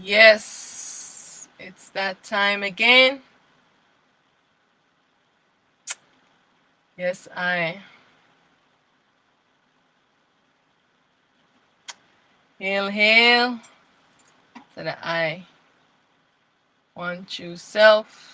Yes, it's that time again. Yes, I. Hail, hail to the I. One true self.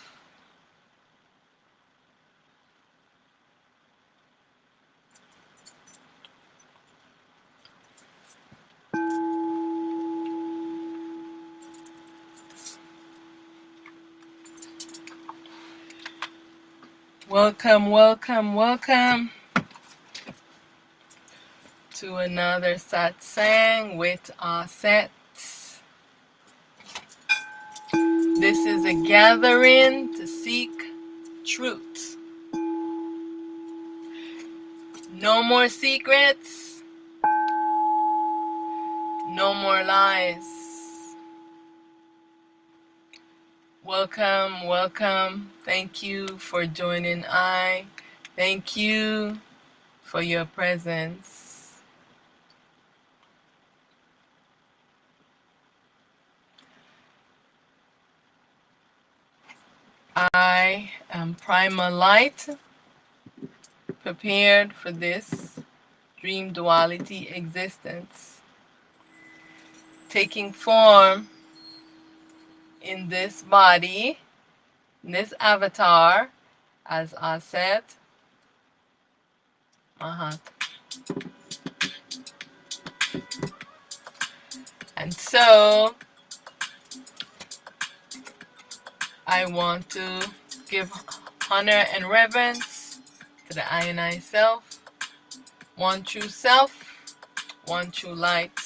Welcome, welcome, welcome to another satsang with Auset. This is a gathering to seek truth. No more secrets, no more lies. Welcome, welcome. Thank you for joining I. Thank you for your presence. I am primal light, prepared for this dream duality existence, taking form in this body, in this avatar, as Auset Mahat. And so, I want to give honor and reverence to the I and I self, one true self, one true light.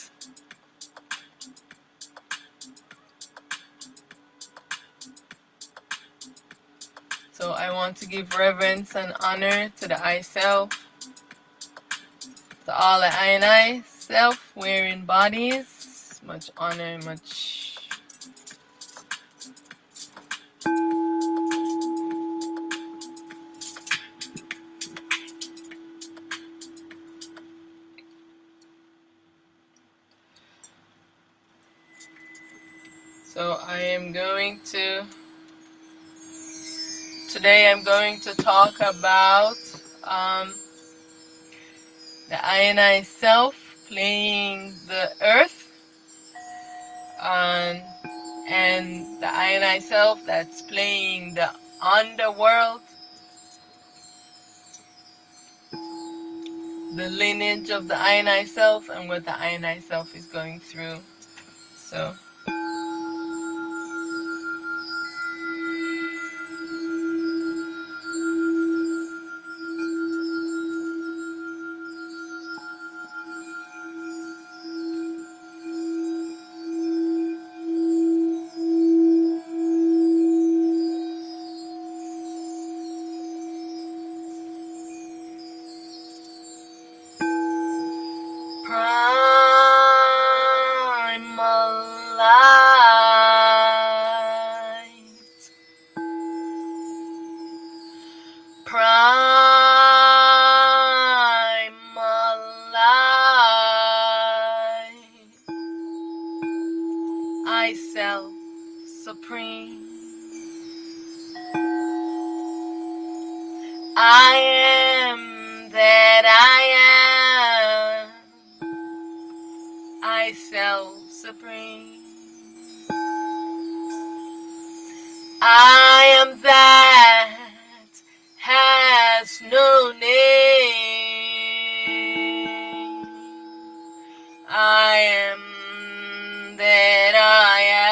So I want to give reverence and honor to the I self, to all the I and I self wearing bodies. Much honor, much. So I am going to, today I'm going to talk about the I and I self playing the earth, and the I and I self that's playing the underworld, the lineage of the I and I self, and what the I and I self is going through. So primal light, primal light, I self supreme, I am that I am, I self supreme, I am that has no name, I am that I am.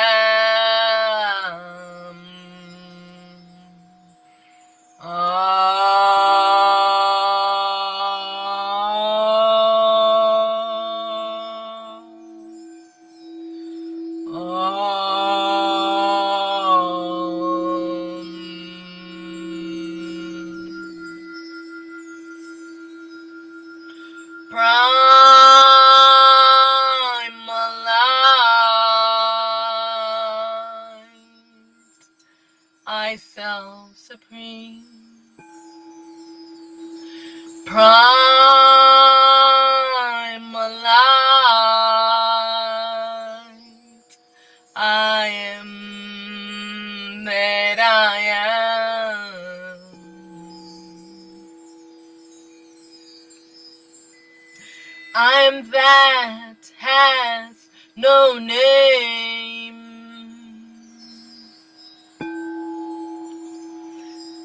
I am that has no name.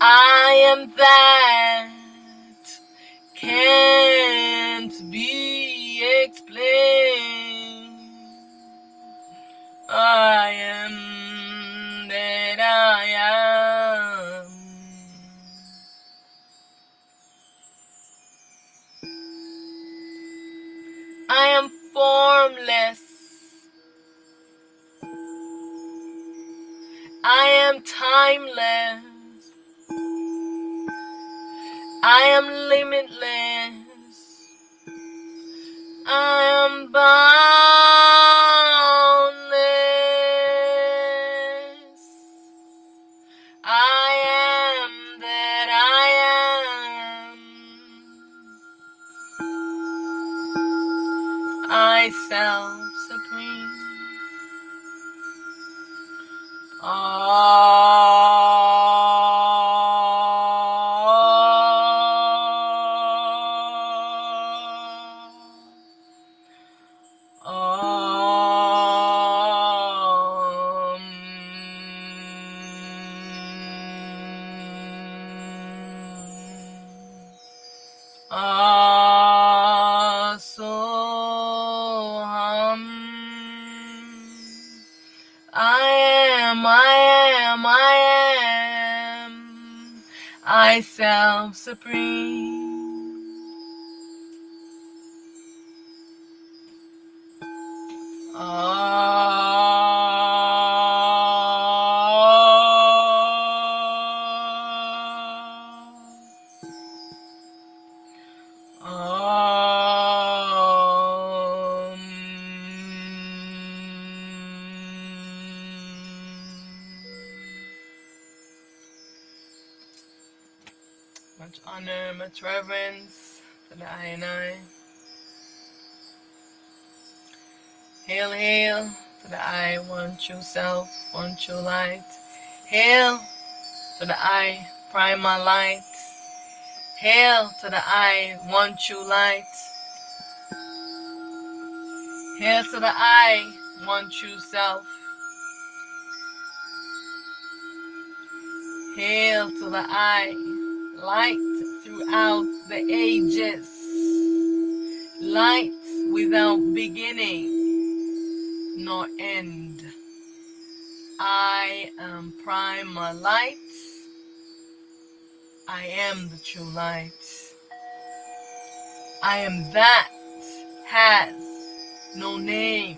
I am that can't be explained. I am that I am. I am formless. I am timeless. I am limitless. I am boundless. I am that I am. I self-supreme. I self-supreme. Much honor, much reverence to the I and I. Hail, hail to the I, one true self, one true light. Hail to the I, primal light. Hail to the I, one true light. Hail to the I, one true self. Hail to the I, light throughout the ages. Light without beginning nor end. I am primal light. I am the true light. I am that has no name.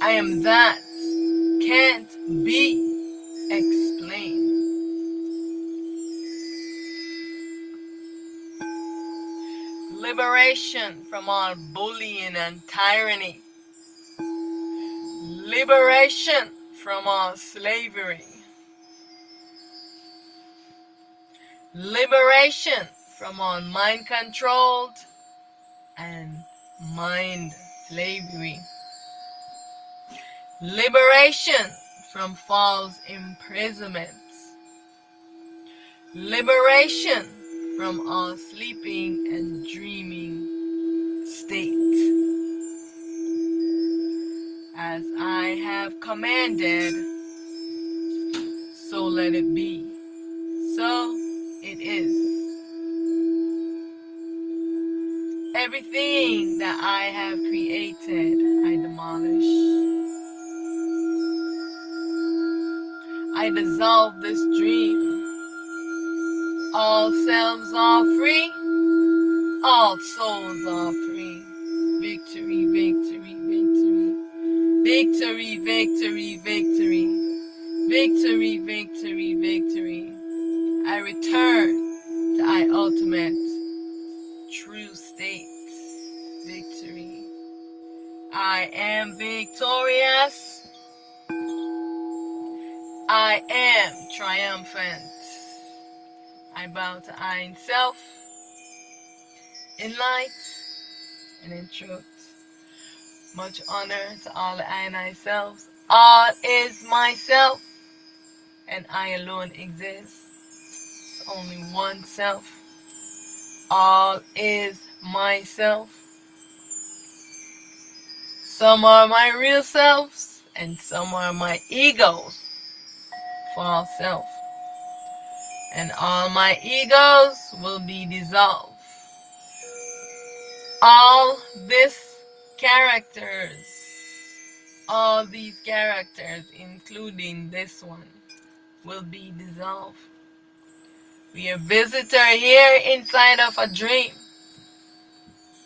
I am that can't be explained. Liberation from all bullying and tyranny. Liberation from all slavery. Liberation from all mind-controlled and mind slavery. Liberation from false imprisonments. Liberation from all sleeping and dreaming state. As I have commanded, so let it be. So it is. Everything that I have created, I demolish. I dissolve this dream. All selves are free. All souls are free. Victory, victory, victory. Victory, victory, victory. Victory, victory, victory. I return to I ultimate true state. Victory. I am victorious. I am triumphant. I bow to I in self, in light, and in truth. Much honor to all the I and I selves. All is myself, and I alone exist. Only one self. All is myself. Some are my real selves, and some are my egos, false self. And all my egos will be dissolved. All these characters, all these characters, including this one, will be dissolved. We are a visitor here inside of a dream.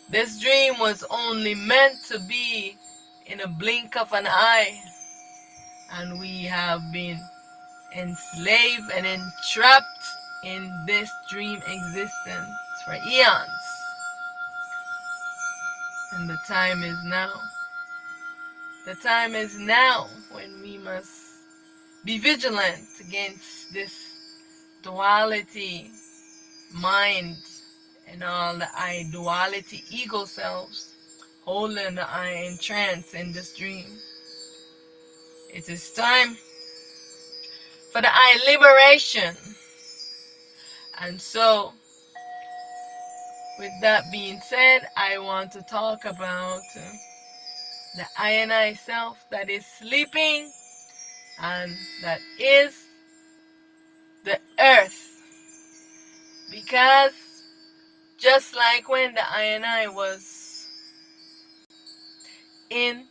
This dream was only meant to be in a blink of an eye, and we have been enslaved and entrapped in this dream existence for eons. And the time is now. The time is now when we must be vigilant against this duality, mind, and all the I-duality ego selves holding the I in trance in this dream. It is time for the I liberation. And so, with that being said, I want to talk about the I and I self that is sleeping, and that is the earth. Because just like when the I and I was in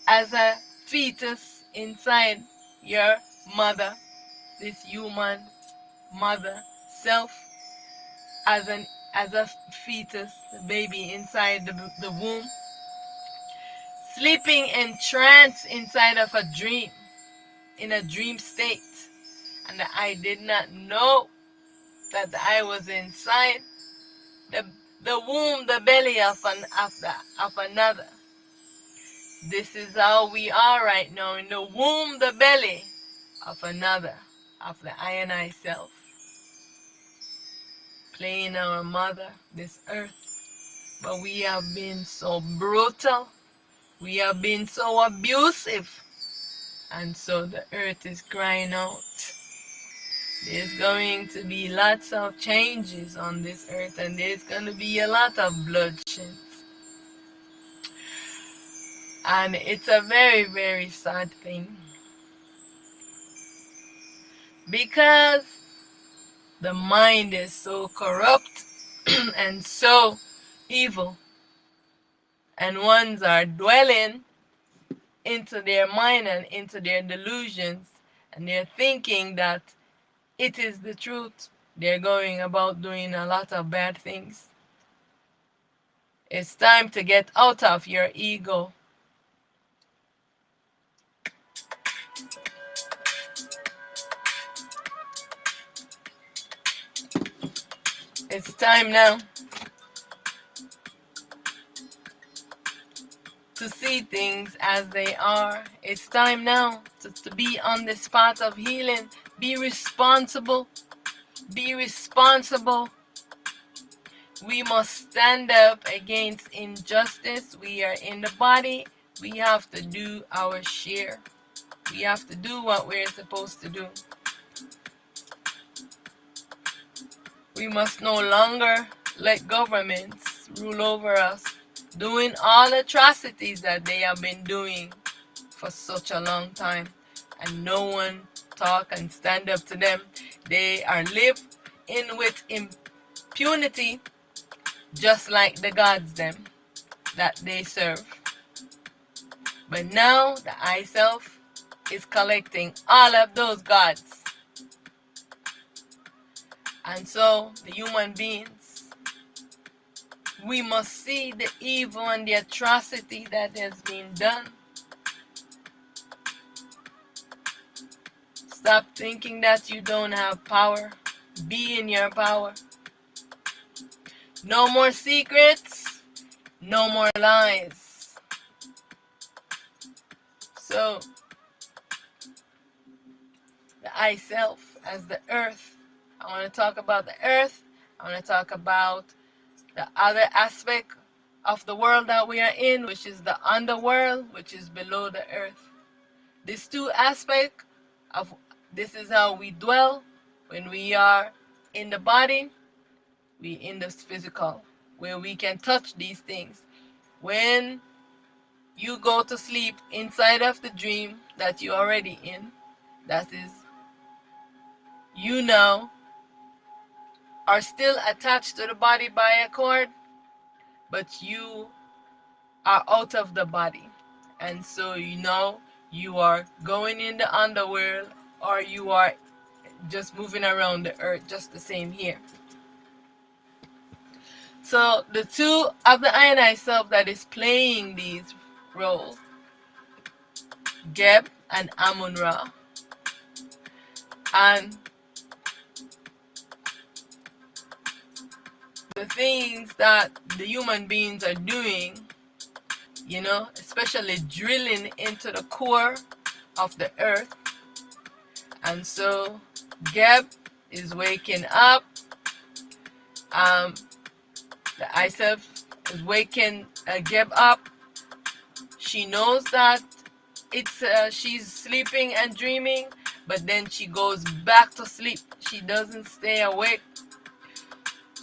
as a fetus inside your mother, this human mother self, as a fetus, the baby inside the womb, sleeping in trance inside of a dream, in a dream state, and I did not know that I was inside the womb, the belly of another. This is how we are right now, in the womb, the belly of another, of the I and I self, playing our mother, this earth. But we have been so brutal, we have been so abusive, and so the earth is crying out. There's going to be lots of changes on this earth, and there's going to be a lot of bloodshed. And it's a very, very sad thing, because the mind is so corrupt and so evil, and ones are dwelling into their mind and into their delusions, and they're thinking that it is the truth. They're going about doing a lot of bad things. It's time to get out of your ego. It's time now to see things as they are. It's time now to be on this path of healing. Be responsible. Be responsible. We must stand up against injustice. We are in the body. We have to do our share. We have to do what we're supposed to do. We must no longer let governments rule over us, doing all atrocities that they have been doing for such a long time, and no one talk and stand up to them. They are live in with impunity, just like the gods them that they serve. But now the I self is collecting all of those gods. And so the human beings, we must see the evil and the atrocity that has been done. Stop thinking that you don't have power. Be in your power. No more secrets, no more lies. So, the I self as the earth. I want to talk about the earth. I want to talk about the other aspect of the world that we are in, which is the underworld, which is below the earth. These two aspects of this is how we dwell when we are in the body, we in this physical, where we can touch these things. When you go to sleep inside of the dream that you're already in. That is, you now are still attached to the body by a cord, but you are out of the body. And so you know you are going in the underworld, or you are just moving around the earth, just the same here. So the two of the ionized self that is playing these roles, Geb and Amun Ra, and the things that the human beings are doing, you know, especially drilling into the core of the earth. And so Geb is waking up. The I self is waking Geb up. She knows that it's she's sleeping and dreaming, but then she goes back to sleep. She doesn't stay awake.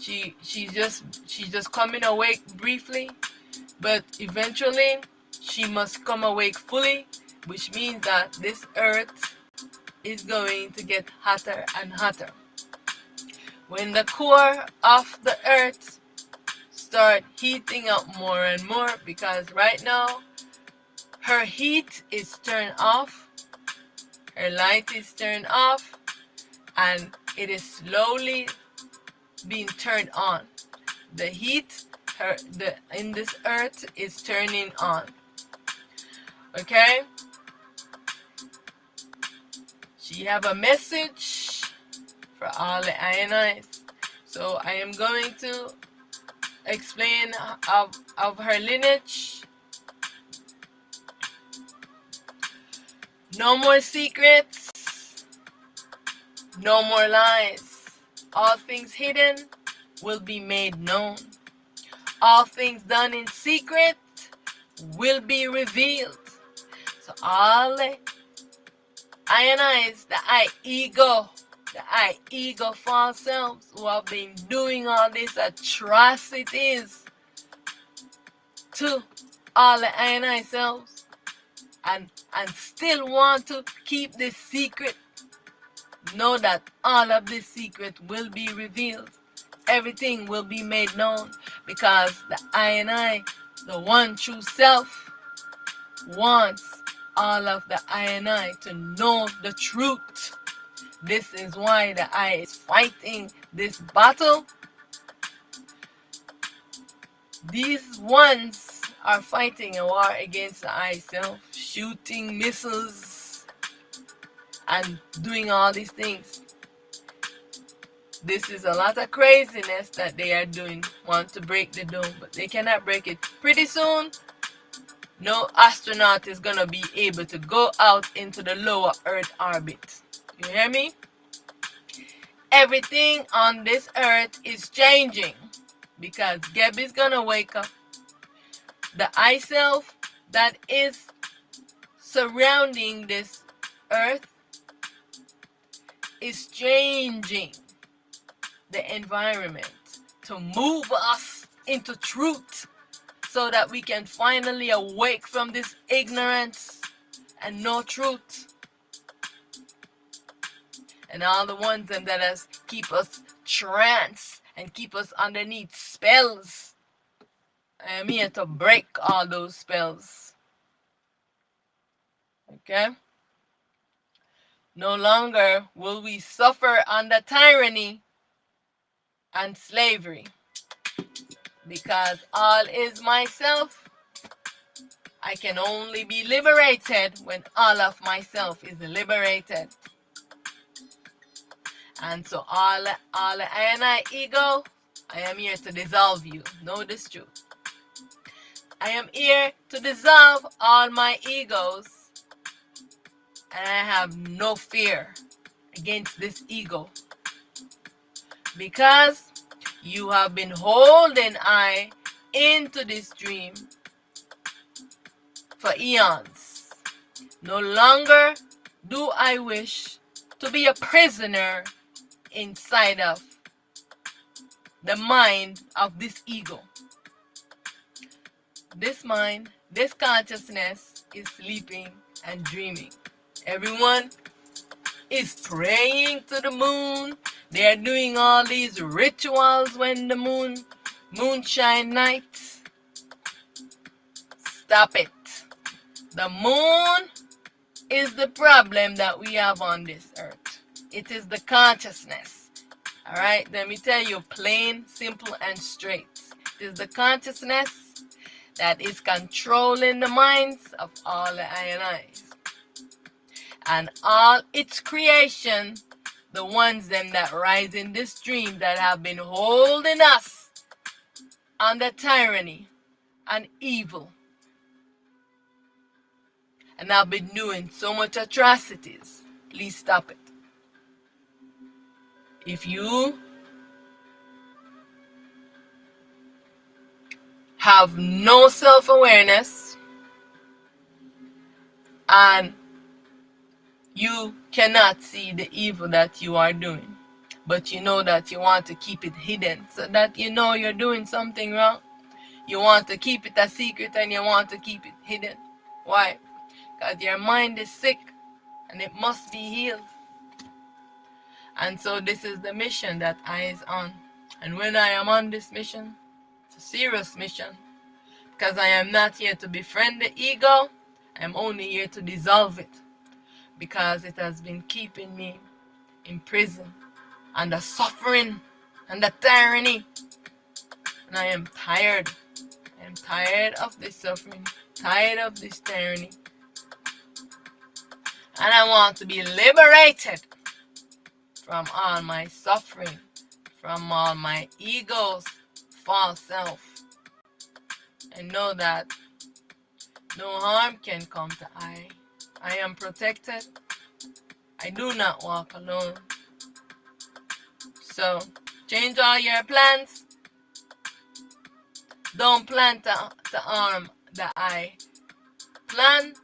She's just coming awake briefly, but eventually she must come awake fully, which means that this earth is going to get hotter and hotter. When the core of the earth start heating up more and more, because right now her heat is turned off, her light is turned off, and it is slowly being turned on. The heat in this earth is turning on. Okay? She have a message for all the ionized. So I am going to explain of her lineage. No more secrets, no more lies. All things hidden will be made known. All things done in secret will be revealed. So all the ionized, the I ego false selves who have been doing all these atrocities to all the ionized selves and still want to keep this secret, know that all of this secret will be revealed. Everything will be made known, because the I, the one true self, wants all of the I to know the truth. This is why the I is fighting this battle. These ones are fighting a war against the I self, shooting missiles and doing all these things. This is a lot of craziness that they are doing, want to break the dome, but they cannot break it. Pretty soon, no astronaut is going to be able to go out into the lower Earth orbit. You hear me? Everything on this Earth is changing, because Geb is going to wake up. The I self that is surrounding this Earth is changing the environment to move us into truth, so that we can finally awake from this ignorance and know truth. And all the ones that has keep us trance and keep us underneath spells, I am here to break all those spells. Okay? No longer will we suffer under tyranny and slavery, because all is myself. I can only be liberated when all of myself is liberated. And so all I ego, I am here to dissolve you. Know this truth. I am here to dissolve all my egos, and I have no fear against this ego, because you have been holding I into this dream for eons. No longer do I wish to be a prisoner inside of the mind of this ego. This mind this consciousness is sleeping and dreaming. Everyone is praying to the moon. They are doing all these rituals when the moonshine nights. Stop it. The moon is the problem that we have on this earth. It is the consciousness. Alright, let me tell you plain, simple, and straight. It is the consciousness that is controlling the minds of all the ionized. And all its creation, the ones them that rise in this dream that have been holding us under tyranny and evil. And have been doing so much atrocities. Please stop it. If you have no self-awareness and you cannot see the evil that you are doing, but you know that you want to keep it hidden so that you know you're doing something wrong. You want to keep it a secret and you want to keep it hidden. Why? Because your mind is sick and it must be healed. And so this is the mission that I is on. And when I am on this mission, it's a serious mission. Because I am not here to befriend the ego. I am only here to dissolve it. Because it has been keeping me in prison, under suffering, under tyranny. And I am tired. I am tired of this suffering, tired of this tyranny. And I want to be liberated from all my suffering, from all my ego's false self. And know that no harm can come to I. I am protected. I do not walk alone. So, change all your plans. Don't plan to harm the I. Plan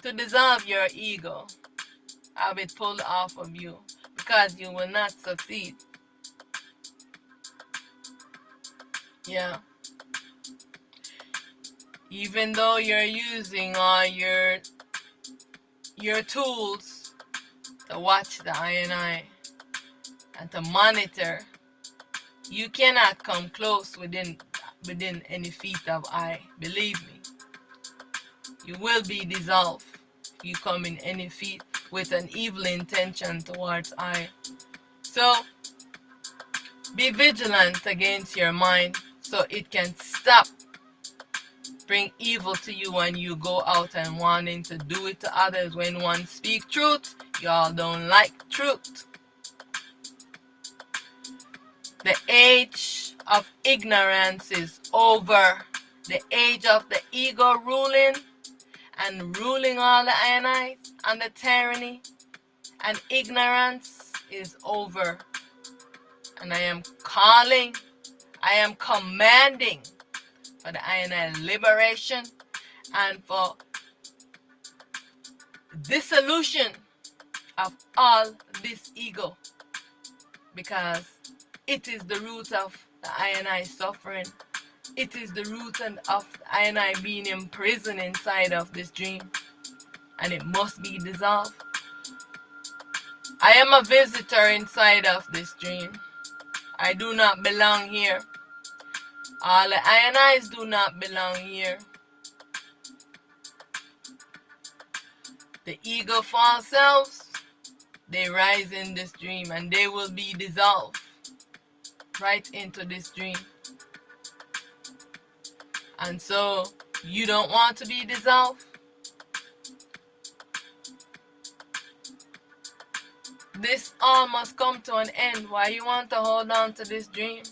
to dissolve your ego. Have it pulled off of you. Because you will not succeed. Yeah. Even though you're using all your tools to watch the I and to monitor, you cannot come close within any feet of I. Believe me. You will be dissolved if you come in any feet with an evil intention towards I. So, be vigilant against your mind so it can stop bring evil to you when you go out and wanting to do it to others. When one speak truth, y'all don't like truth. The age of ignorance is over. The age of the ego ruling and ruling all the ionites and the tyranny and ignorance is over. And I am calling, I am commanding for the ionite liberation and for dissolution of all this ego, because it is the root of the ionite suffering. It is the root of the ionite being imprisoned inside of this dream, and it must be dissolved. I am a visitor inside of this dream. I do not belong here. All the ionites do not belong here. The ego false selves, they rise in this dream and they will be dissolved right into this dream. And so, you don't want to be dissolved? This all must come to an end. Why you want to hold on to this dream?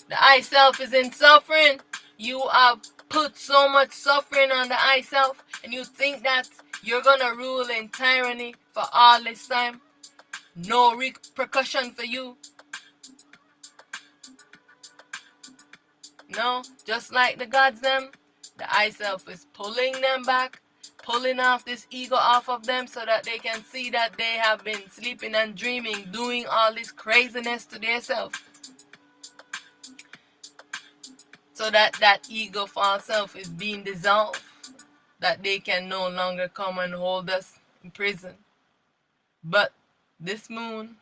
The I self is in suffering. You have put so much suffering on the I self, and you think that you're gonna rule in tyranny for all this time. No repercussion for you. No, just like the gods them, the I self is pulling them back, pulling off this ego off of them so that they can see that they have been sleeping and dreaming, doing all this craziness to themselves. so that that ego false self is being dissolved, that they can no longer come and hold us in prison. But this moon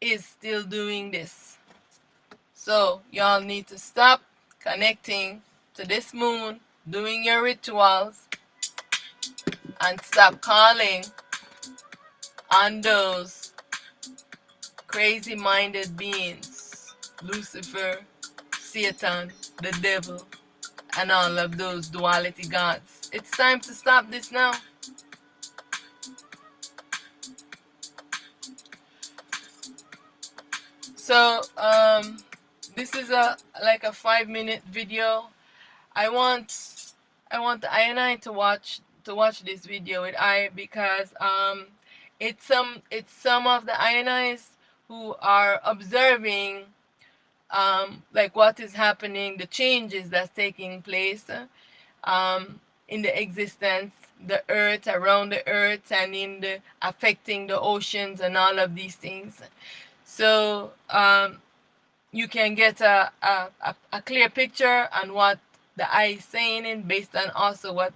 is still doing this. So y'all need to stop connecting to this moon, doing your rituals, and stop calling on those crazy minded beings, Lucifer, Satan, the devil, and all of those duality gods. It's time to stop this now. So this is a like a 5-minute video. I want I and I to watch this video with I, because it's some of the INIs who are observing like what is happening, the changes that's taking place in the existence, the earth, around the earth, and in the affecting the oceans and all of these things. So you can get a clear picture on what the eye is saying, and based on also what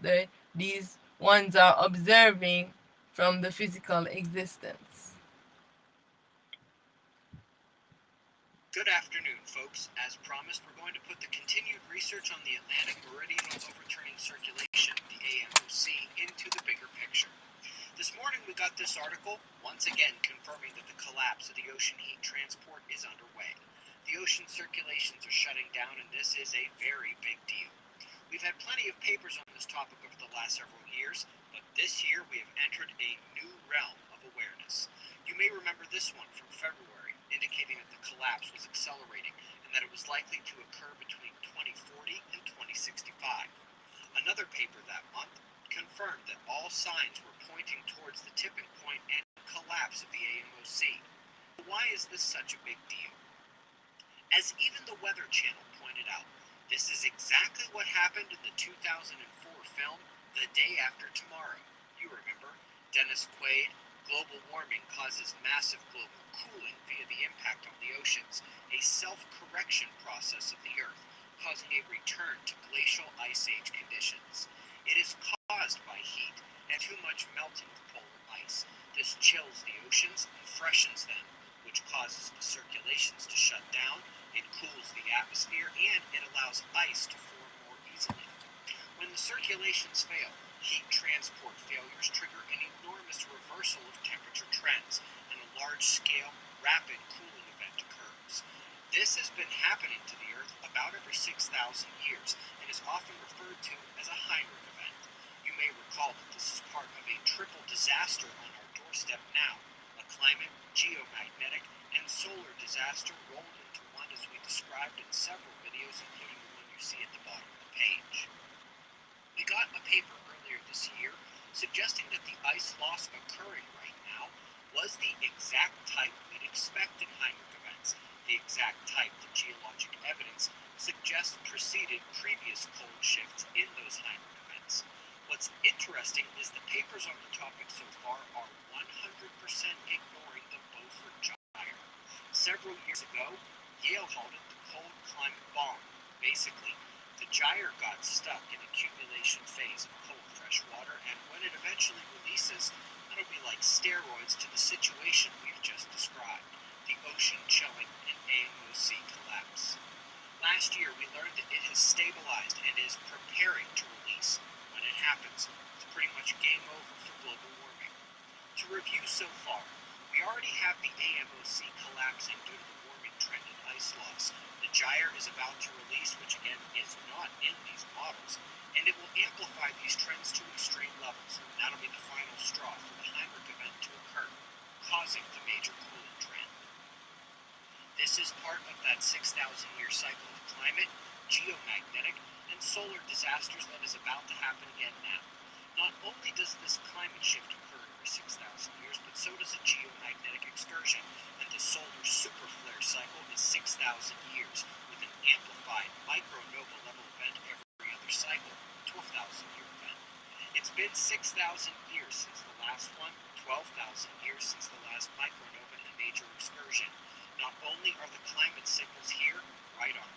these ones are observing from the physical existence. Good afternoon, folks. As promised, we're going to put the continued research on the Atlantic Meridional Overturning Circulation, the AMOC, into the bigger picture. This morning we got this article, once again confirming that the collapse of the ocean heat transport is underway. The ocean circulations are shutting down, and this is a very big deal. We've had plenty of papers on this topic over the last several years, but this year we have entered a new realm of awareness. You may remember this one from February, indicating that the collapse was accelerating and that it was likely to occur between 2040 and 2065. Another paper that month confirmed that all signs were pointing towards the tipping point and collapse of the AMOC. Why is this such a big deal? As even the Weather Channel pointed out, this is exactly what happened in the 2004 film, The Day After Tomorrow. You remember, Dennis Quaid, global warming causes massive global cooling via the impact on the oceans, a self-correction process of the Earth, causing a return to glacial ice age conditions. It is caused by heat and too much melting of polar ice. This chills the oceans and freshens them, which causes the circulations to shut down. It cools the atmosphere, and it allows ice to form more easily. When the circulations fail, heat transport failures trigger an enormous reversal of temperature trends, and a large-scale, rapid cooling event occurs. This has been happening to the Earth about every 6,000 years, and is often referred to as a Heinrich event. You may recall that this is part of a triple disaster on our doorstep now: a climate, geomagnetic, and solar disaster rolled into one, as we described in several videos, including the one you see at the bottom of the page. We got a paper earlier this year suggesting that the ice loss occurring right now was the exact type we'd expect in Heinrich events, the exact type that geologic evidence suggests preceded previous cold shifts in those Heinrich events. What's interesting is the papers on the topic so far are 100% ignoring the Beaufort Gyre. Several years ago, Yale called it the cold climate bomb. Basically, the gyre got stuck in accumulation phase of cold fresh water, and when it eventually releases, it'll be like steroids to the situation we've just described: the ocean chilling and AMOC collapse. Last year, we learned that it has stabilized and is preparing to release. When it happens, it's pretty much game over for global warming. To review so far, we already have the AMOC collapsing due to the warming trend in ice loss. The gyre is about to release, which again is not in these models, and it will amplify these trends to extreme levels. That'll be the final straw for the Heinrich event to occur, causing the major cooling trend. This is part of that 6,000-year cycle of climate, geomagnetic, and solar disasters that is about to happen again now. Not only does this climate shift occur every 6,000 years, but so does a geomagnetic excursion, and the solar superflare cycle is 6,000 years, with an amplified micronova level event every other cycle, 12,000-year event. It's been 6,000 years since the last one, 12,000 years since the last micronova and a major excursion. Not only are the climate signals here, right on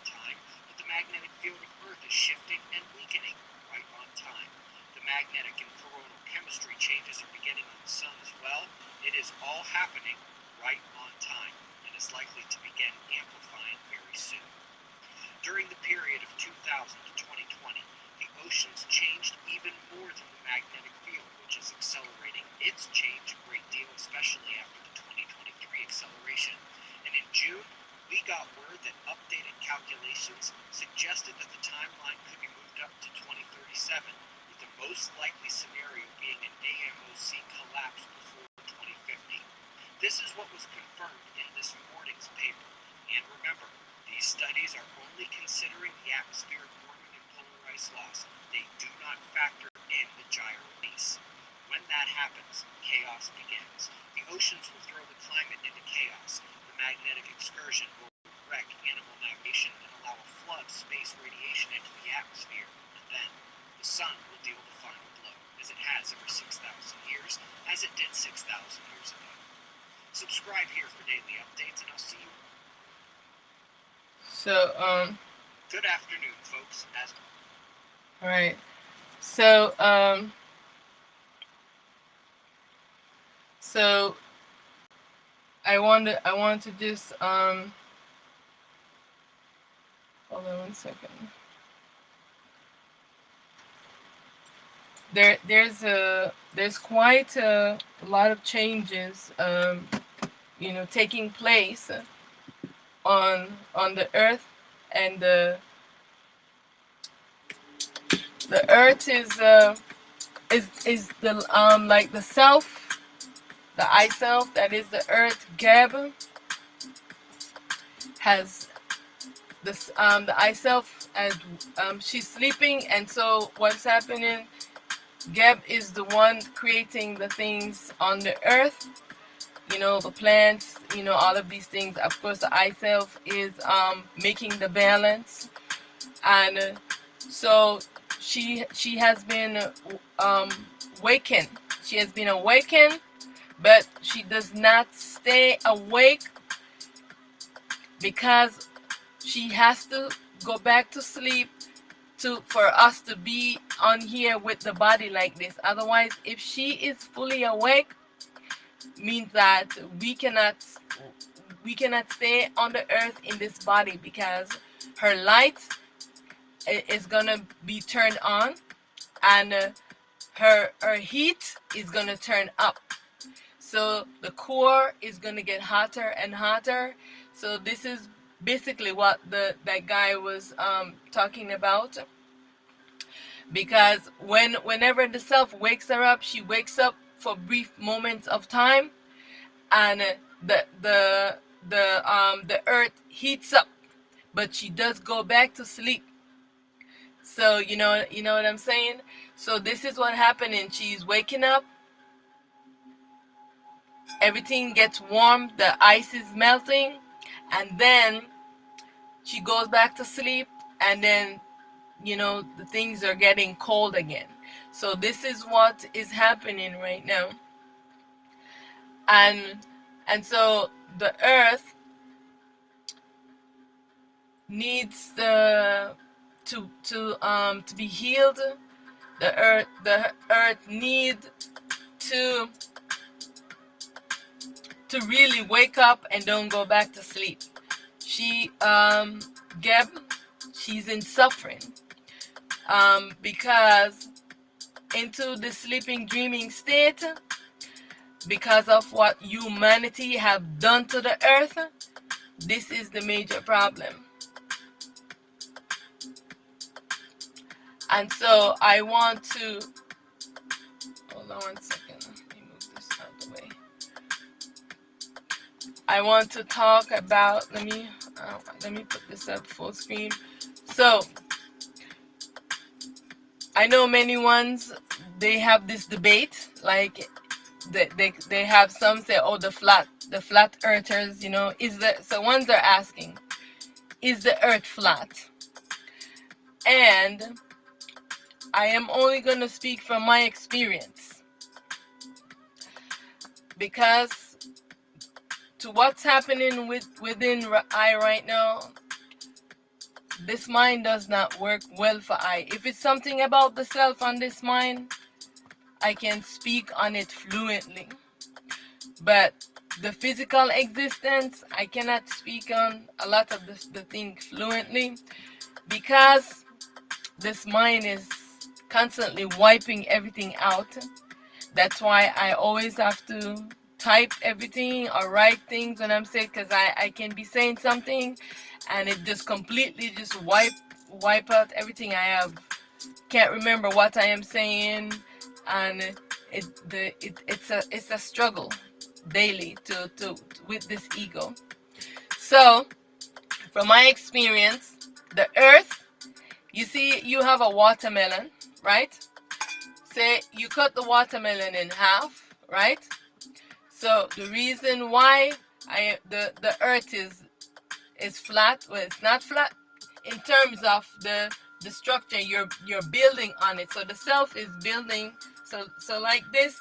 During the period of 2000 to 2020, the oceans changed even more than the magnetic field, which is accelerating its change a great deal, especially after the 2023 acceleration. And in June, we got word that updated calculations suggested that the timeline could be moved up to 2037, with the most likely scenario being an AMOC collapse before 2050. This is what was confirmed in this morning's paper. And remember, these studies are only considering the atmospheric warming and polar ice loss. They do not factor in the gyro release. When that happens, chaos begins. The oceans will throw the climate into chaos. The magnetic excursion will wreck animal navigation and allow a flood of space radiation into the atmosphere. And then, the sun will deal the final blow, as it has every 6,000 years, as it did 6,000 years ago. Subscribe here for daily updates, and I'll see you. So, Good afternoon, folks. all right. So, I want to just, hold on one second. There's quite a lot of changes, taking place on the earth, and the earth is the like the self, the I self, that is the earth. Geb has this the I self, as she's sleeping, and so what's happening? Geb is the one creating the things on the earth, the plants, all of these things. Of course, the I self is making the balance, and so she has been wakened. She has been awakened, but she does not stay awake, because she has to go back to sleep for us to be on here with the body like this. Otherwise, if she is fully awake, means that we cannot stay on the earth in this body, because her light is gonna be turned on, and her heat is gonna turn up. So the core is gonna get hotter and hotter. So this is basically what that guy was talking about. Because whenever the self wakes her up, she wakes up for brief moments of time, and the earth heats up, but she does go back to sleep. So you know what I'm saying. So this is what happening. She's waking up, everything gets warm, the ice is melting, and then she goes back to sleep, and then the things are getting cold again. So this is what is happening right now. And so the earth needs to be healed. The earth need to really wake up and don't go back to sleep. She Geb, she's in suffering, because into the sleeping dreaming state, because of what humanity have done to the earth. This is the major problem. And so I want to hold on one second. Let me move this out of the way. I want to talk about, let me put this up full screen. So I know many ones, they have this debate, like they have some say, oh, the flat earthers, so ones are asking, is the earth flat? And I am only going to speak from my experience, because to what's happening within I right now, this mind does not work well for I. If it's something about the self on this mind, I can speak on it fluently. But the physical existence, I cannot speak on a lot of the things fluently, because this mind is constantly wiping everything out. That's why I always have to type everything or write things when I'm saying, because I can be saying something and it just completely just wipe out everything I have. Can't remember what I am saying, and it's a struggle daily to with this ego. So from my experience, the earth, you see, you have a watermelon, right? Say you cut the watermelon in half, right? So the reason why the earth is flat, well, it's not flat in terms of the structure you're building on it. So the self is building. So like this.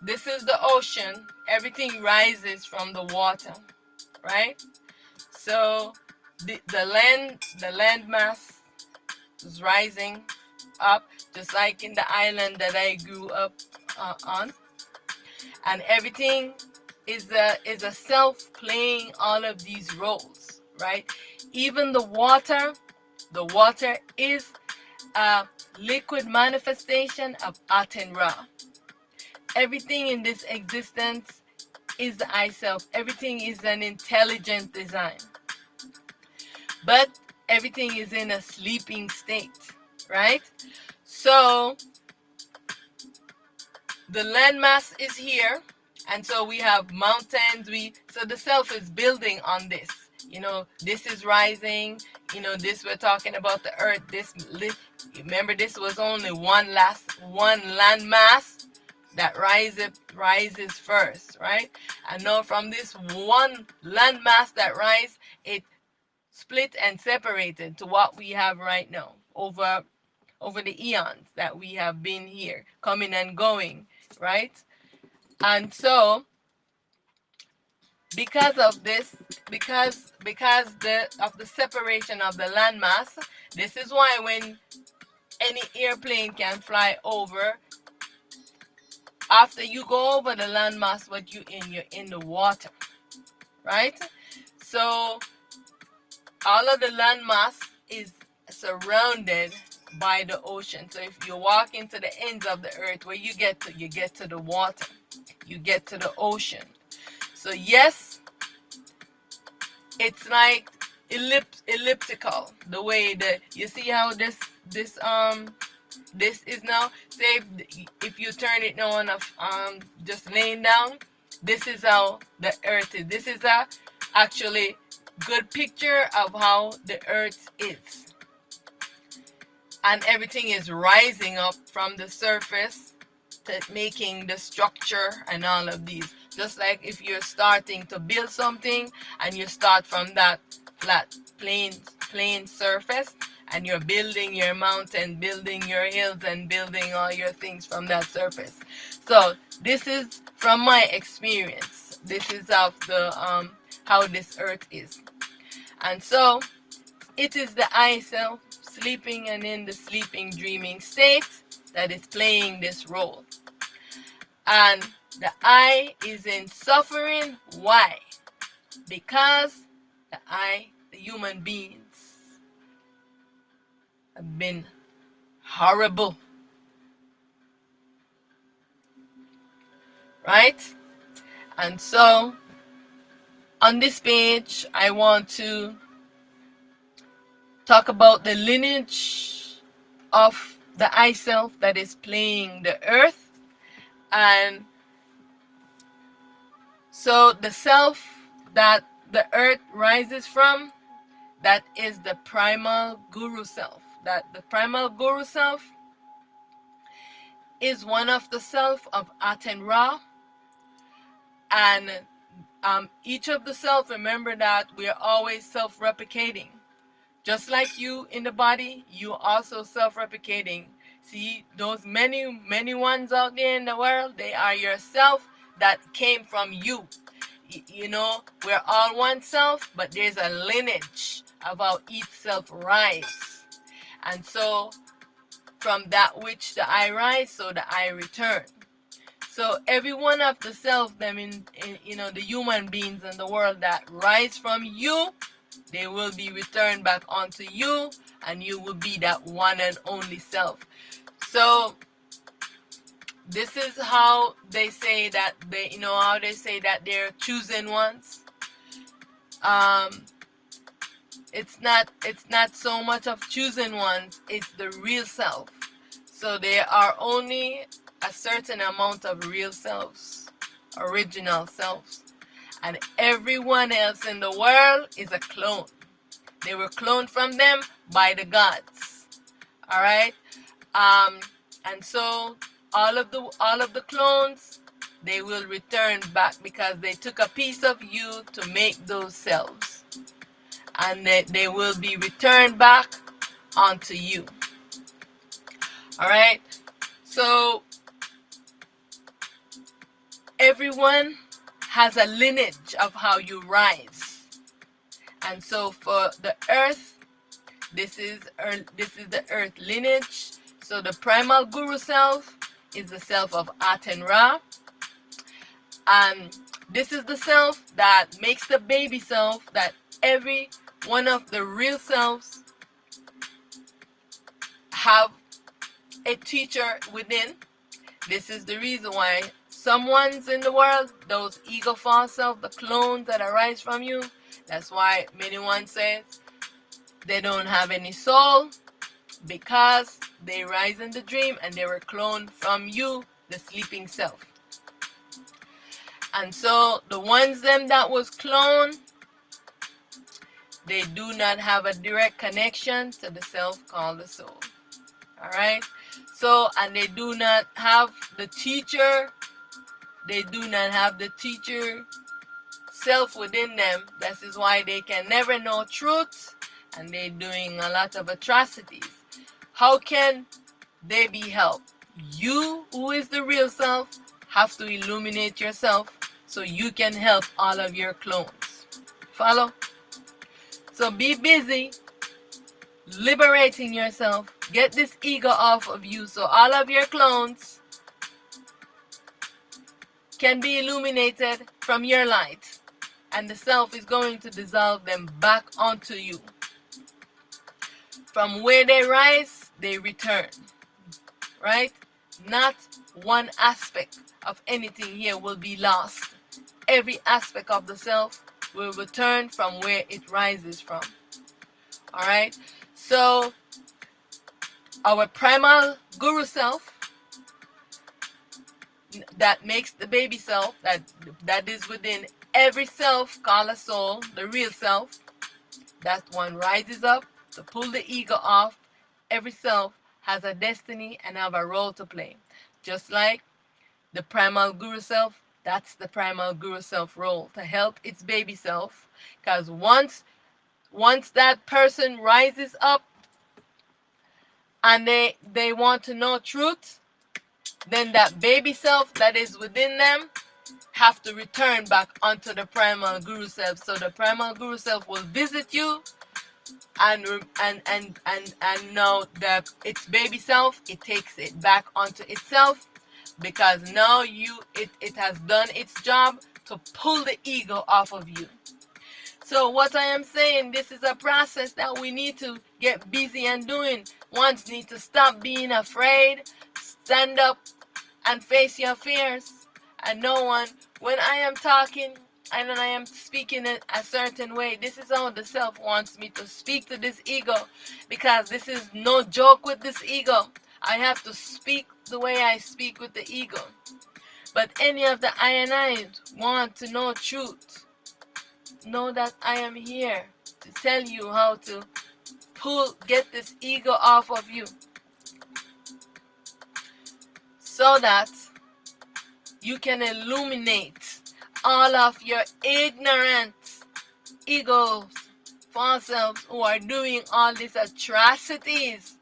This is the ocean. Everything rises from the water, right? So the land mass is rising up, just like in the island that I grew up on, and everything is a self playing all of these roles, right? Even the water is a liquid manifestation of Aten Ra. Everything in this existence is the I self. Everything is an intelligent design, but everything is in a sleeping state, right? So the landmass is here, and so we have mountains. So the self is building on this. This is rising. This, we're talking about the earth. Remember, this was only one landmass that rises first, right? And now from this one landmass that rise, it split and separated to what we have right now over the eons that we have been here, coming and going, right? And so because of this, because of the separation of the landmass, this is why when any airplane can fly over, after you go over the landmass, you're in the water, right? So all of the landmass is surrounded by the ocean. So if you walk into the ends of the earth, where you get to the water, you get to the ocean. So yes, it's like elliptical, the way that you see how this is now. Say if you turn it now on just laying down, this is how the earth is. This is a actually good picture of how the earth is, and everything is rising up from the surface to making the structure and all of these. Just like if you're starting to build something and you start from that flat plain surface, and you're building your mountain, building your hills, and building all your things from that surface. So this is from my experience. This is of the how this earth is. And so it is the I self sleeping and in the sleeping dreaming state that is playing this role. And the I is in suffering. Why? Because the human beings, have been horrible. Right? And so on this page, I want to talk about the lineage of the I self that is playing the earth. And so the self that the earth rises from, that is the primal guru self. That the primal guru self is one of the self of Aten Ra. And each of the self, remember that we are always self-replicating. Just like you in the body, you also self-replicating. See, those many ones out there in the world, they are yourself that came from you. We're all one self, but there's a lineage of how each self rise. And so from that which the I rise, so the I return. So every one of the self, them in the human beings in the world that rise from you, they will be returned back onto you, and you will be that one and only self. So this is how they say that how they say that they're chosen ones. It's not so much of chosen ones, it's the real self. So there are only a certain amount of real selves, original selves, and everyone else in the world is a clone. They were cloned from them by the gods. All right. And so all of the clones, they will return back because they took a piece of you to make those selves, and they will be returned back onto you. All right. So everyone has a lineage of how you rise, and so for the earth, this is the earth lineage. So the primal guru self is the self of Aten Ra, and this is the self that makes the baby self that every one of the real selves have a teacher within. This is the reason why some ones in the world, those ego false self, the clones that arise from you, that's why many ones say they don't have any soul, because they rise in the dream and they were cloned from you, the sleeping self. And so the ones them that was cloned, they do not have a direct connection to the self called the soul. All right. So, and they do not have the teacher. They do not have the teacher self within them. That is why they can never know truth, and they're doing a lot of atrocities. How can they be helped? You, who is the real self, have to illuminate yourself so you can help all of your clones. Follow? So be busy liberating yourself. Get this ego off of you so all of your clones can be illuminated from your light, and the self is going to dissolve them back onto you. From where they rise, they return. Right? Not one aspect of anything here will be lost. Every aspect of the self will return from where it rises from. All right? So our primal guru self that makes the baby self, that is within every self called a soul, the real self, that one rises up to pull the ego off. Every self has a destiny and have a role to play. Just like the primal guru self, that's the primal guru self role, to help its baby self. Because once that person rises up and they want to know truth, then that baby self that is within them have to return back onto the primal guru self. So the primal guru self will visit you and know that its baby self, it takes it back onto itself, because now it has done its job to pull the ego off of you. So what I am saying, this is a process that we need to get busy and doing. Ones need to stop being afraid, stand up and face your fears. And no one, when I am talking and I am speaking in a certain way, this is how the self wants me to speak to this ego, because this is no joke with this ego. I have to speak the way I speak with the ego. But any of the I and I want to know truth, know that I am here to tell you how to get this ego off of you, so that you can illuminate all of your ignorant egos, false selves, who are doing all these atrocities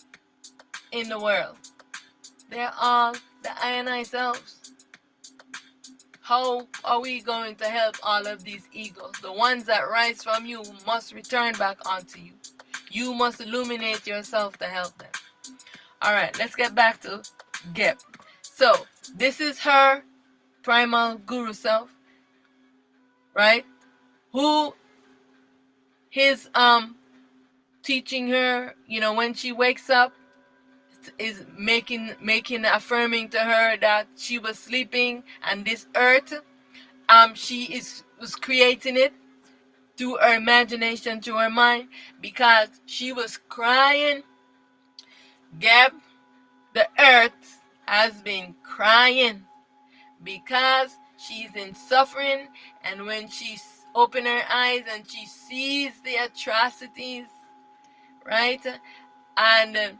in the world. They're all the I and I selves. How are we going to help all of these egos? The ones that rise from you must return back onto you. You must illuminate yourself to help them. Alright, let's get back to Gep. So, this is her primal guru self, right? Who his teaching her, when she wakes up, is affirming to her that she was sleeping, and this earth, she was creating it through her imagination, through her mind, because she was crying. Gab, the earth has been crying because she's in suffering, and when she opens her eyes and she sees the atrocities, right, and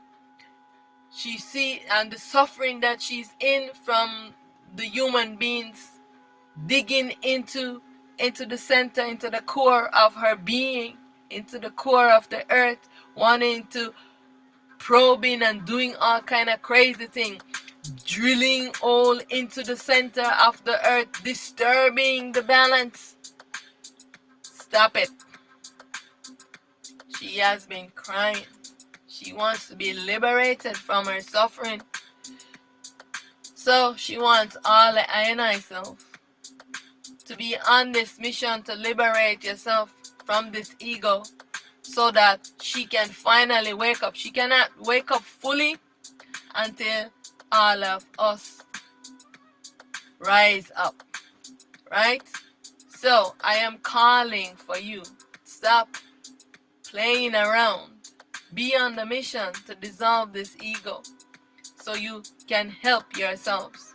she see and the suffering that she's in from the human beings digging into the center, into the core of her being, into the core of the earth, wanting to probing and doing all kind of crazy things, drilling all into the center of the earth, disturbing the balance. Stop it. She has been crying. She wants to be liberated from her suffering. So she wants all the I self to be on this mission to liberate yourself from this ego, so that she can finally wake up. She cannot wake up fully until all of us rise up, right? So I am calling for you. Stop playing around. Be on the mission to dissolve this ego, so you can help yourselves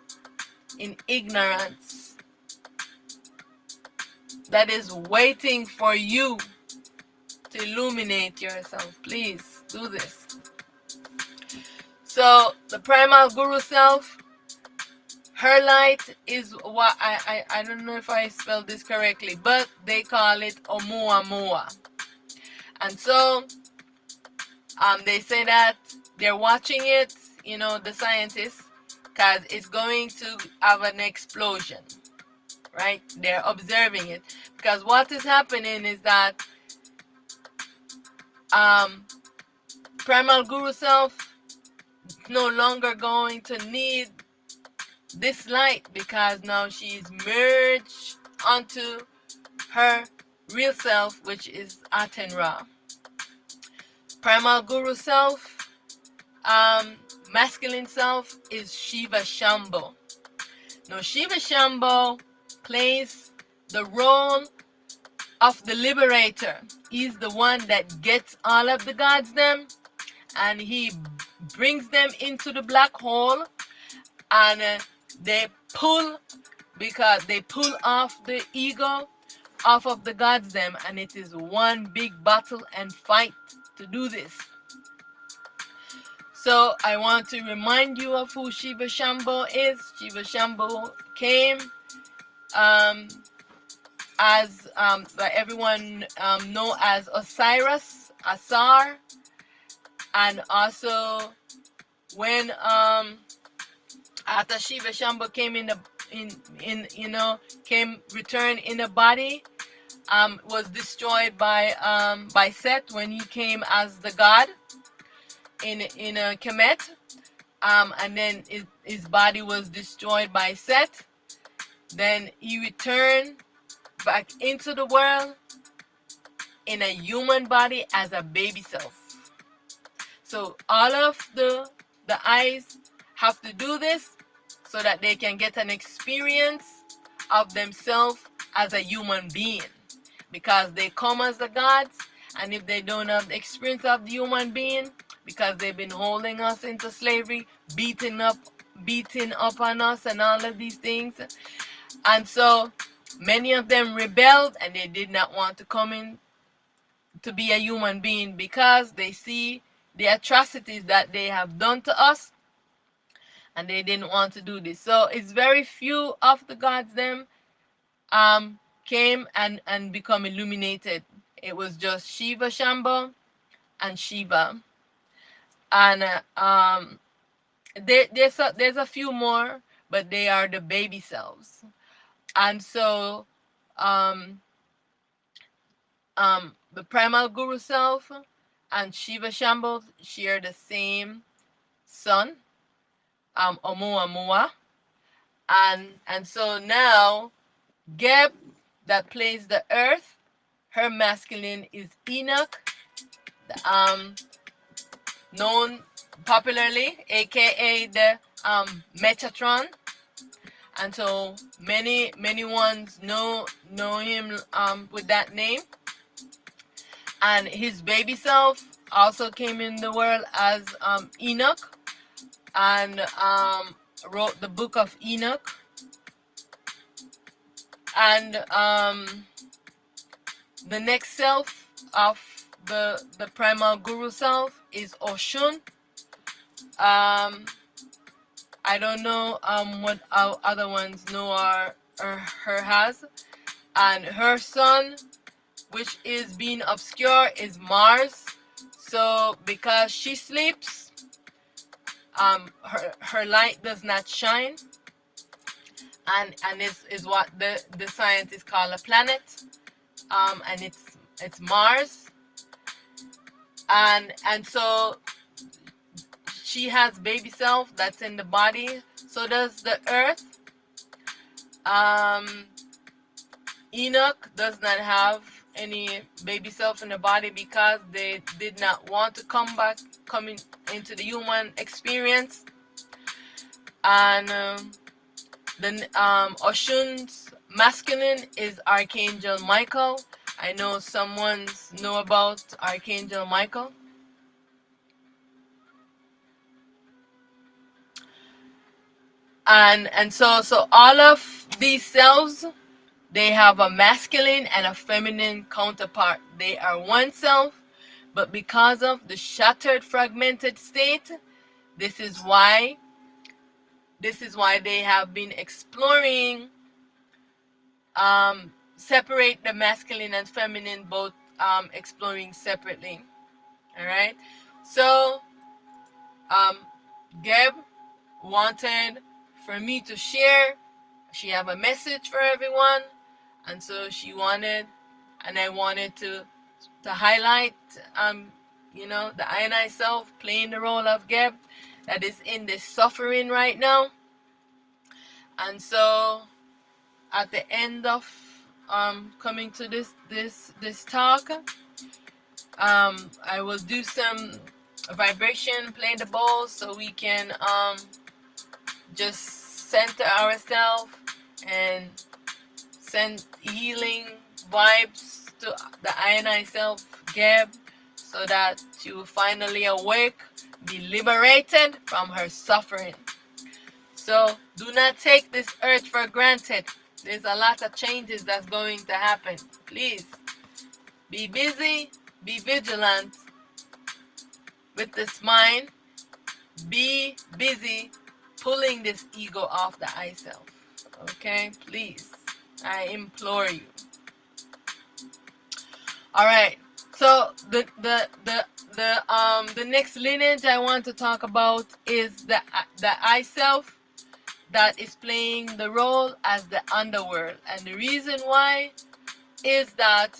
in ignorance that is waiting for you to illuminate yourself. Please do this. So the primal guru self, her light is what I don't know if I spelled this correctly, but they call it Oumuamua. And so they say that they're watching it, the scientists, because it's going to have an explosion, right? They're observing it, because what is happening is that primal guru self no longer going to need this light, because now she's merged onto her real self, which is Aten Ra. Primal guru self, masculine self, is Shiva Shambho. Now Shiva Shambho plays the role of the liberator. He's the one that gets all of the gods them, and he brings them into the black hole, and they pull off the ego off of the gods them, and it is one big battle and fight to do this. So I want to remind you of who Shiva Shambho is. Shiva Shambho came as everyone know as Osiris, Asar, and also when after Shiva Shambho came returned in a body, was destroyed by Set when he came as the god in a Kemet, and then his body was destroyed by Set. Then he returned back into the world in a human body as a baby self. So all of the eyes have to do this so that they can get an experience of themselves as a human being, because they come as the gods, and if they don't have the experience of the human being, because they've been holding us into slavery, beating up on us and all of these things, and so many of them rebelled, and they did not want to come in to be a human being, because they see the atrocities that they have done to us, and they didn't want to do this. So it's very few of the gods them came and become illuminated. It was just Shiva Shambho and Shiva, and there's a few more, but they are the baby selves. And so the primal guru self and Shiva Shambho share the same sun, Oumuamua, and so now Geb, that plays the earth, her masculine is Enoch, um, known popularly, aka the Metatron, and so many ones know him with that name. And his baby self also came in the world as Enoch, and wrote the book of Enoch. And the next self of the primal guru self is Oshun. um I don't know what our other ones know or her has. And her son, which is being obscure, is Mars. So because she sleeps, her light does not shine, and is what the scientists call a planet. And it's Mars. And so she has baby self that's in the body. So does the Earth. um Enoch does not have any baby self in the body because they did not want to come into the human experience. And the Oshun's masculine is Archangel Michael. I know someone's know about Archangel Michael. And so all of these selves, they have a masculine and a feminine counterpart. They are one self, but because of the shattered, fragmented state, this is why they have been exploring separate the masculine and feminine, both exploring separately. All right. So Geb wanted for me to share. She have a message for everyone, and so she wanted, and I wanted to highlight, the I and I self playing the role of Geb that is in this suffering right now. And so at the end of coming to this talk, I will do some vibration, play the bowls, so we can just center ourselves and send healing vibes to the I and I self, Geb, so that she will finally awake, be liberated from her suffering. So do not take this earth for granted. There's a lot of changes that's going to happen. Please be busy, be vigilant with this mind. Be busy pulling this ego off the I self. Okay, please, I implore you. All right. So the next lineage I want to talk about is the I self that is playing the role as the underworld. And the reason why is that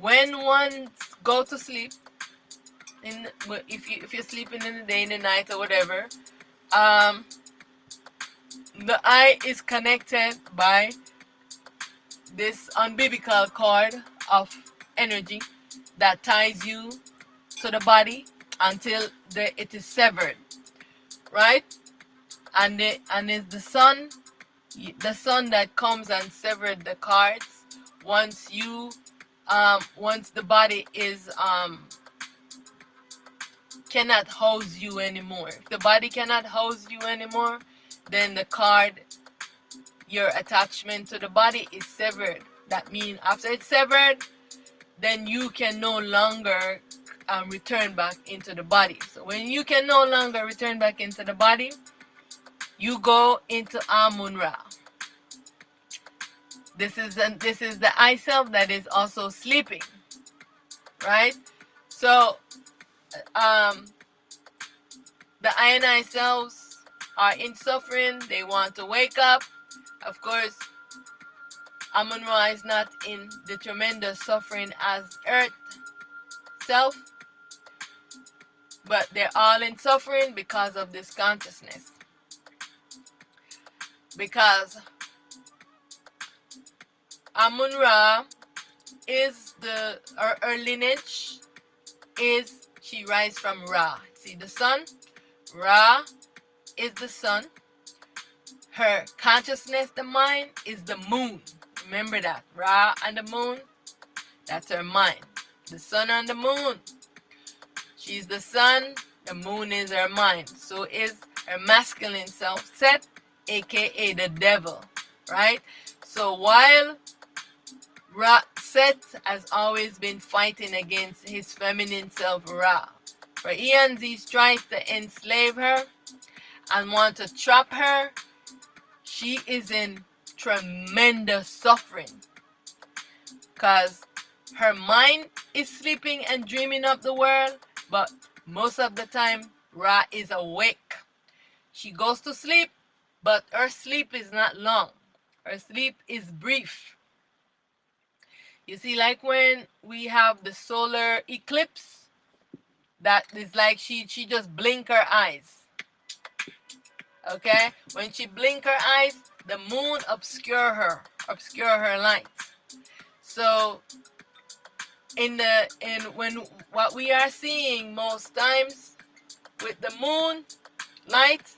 when one go to sleep, if you're sleeping in the day, in the night, or whatever, the I is connected by this umbilical cord of energy that ties you to the body until it is severed, right? And it's the sun that comes and severed the cords. Once the body is cannot house you anymore. If the body cannot house you anymore, then the cord, your attachment to the body, is severed. That means after it's severed, then you can no longer return back into the body. So when you can no longer return back into the body, you go into Amun Ra. This is the I self that is also sleeping, right? So the I and I selves are in suffering. They want to wake up. Of course, Amun Ra is not in the tremendous suffering as Earth self, but they're all in suffering because of this consciousness. Because Amun Ra is her lineage is she rise from Ra. See the sun? Ra is the sun. Her consciousness, the mind, is the moon. Remember that. Ra and the moon, that's her mind. The sun and the moon. She's the sun, the moon is her mind. So is her masculine self, Set, aka the devil. Right? So while Set has always been fighting against his feminine self, Ra. For eons, he tries to enslave her and want to trap her. She is in tremendous suffering because her mind is sleeping and dreaming of the world, but most of the time, Ra is awake. She goes to sleep, but her sleep is not long. Her sleep is brief. You see, like when we have the solar eclipse, that is like she just blink her eyes. Okay? When she blink her eyes, the moon obscure her light. So when what we are seeing most times with the moon light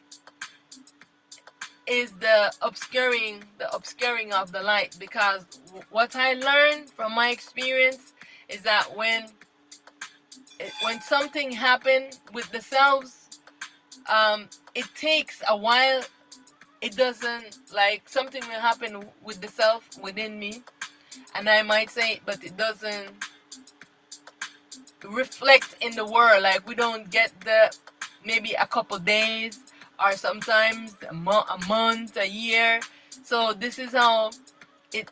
is the obscuring of the light, because what I learned from my experience is that when something happened with the cells, it takes a while. It doesn't, like, something will happen with the self within me, and I might say it, but it doesn't reflect in the world. Like, we don't get the maybe a couple days, or sometimes a month, a year. So this is how it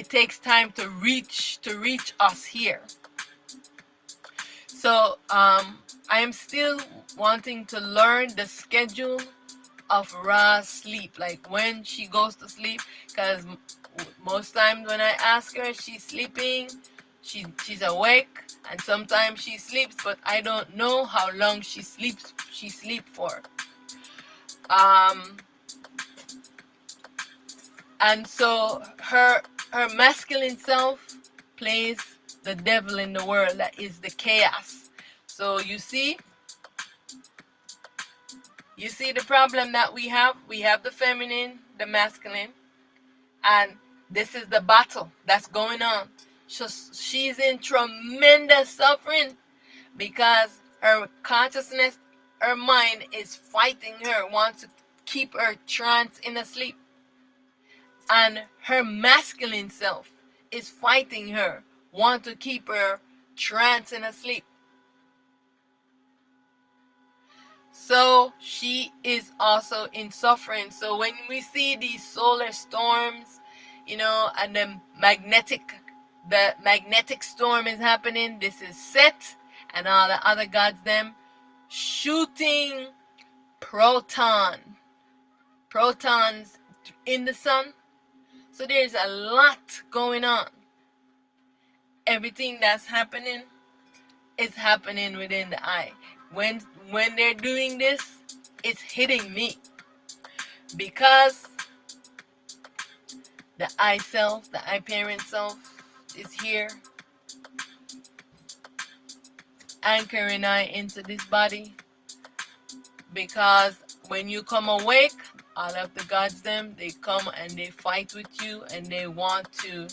takes time to reach us here. So I am still wanting to learn the schedule of Ra's sleep, like when she goes to sleep, because most times when I ask her, she's sleeping, she's awake, and sometimes she sleeps, but I don't know how long she sleeps for. And so her masculine self plays the devil in the world, that is the chaos. So you see the problem that we have the feminine, the masculine, and this is the battle that's going on. So she's in tremendous suffering because her consciousness, her mind is fighting her, wants to keep her tranced in a sleep. And her masculine self is fighting her, want to keep her tranced in a sleep. So she is also in suffering. So when we see these solar storms, and the magnetic storm is happening, this is Set and all the other gods, them shooting protons in the sun. So there's a lot going on. Everything that's happening is happening within the eye. When they're doing this, it's hitting me, because the I self, the I parent self, is here, anchoring I into this body. Because when you come awake, all of the gods, them, they come and they fight with you, and they want to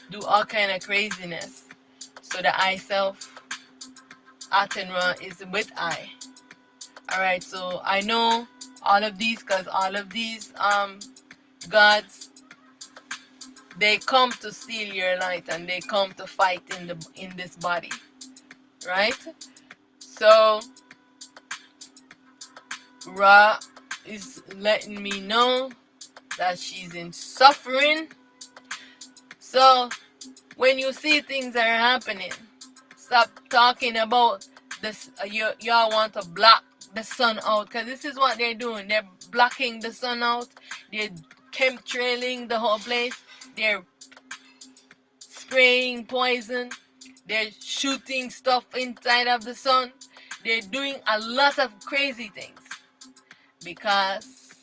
do all kind of craziness. So the I self, Aten Ra, is with I. Alright, so I know all of these, because all of these gods, they come to steal your light, and they come to fight in this body. Right? So Ra is letting me know that she's in suffering. So when you see things that are happening, stop talking about this. Y'all want to block the sun out, because this is what they're doing. They're blocking the sun out. They're chemtrailing the whole place. They're spraying poison. They're shooting stuff inside of the sun. They're doing a lot of crazy things because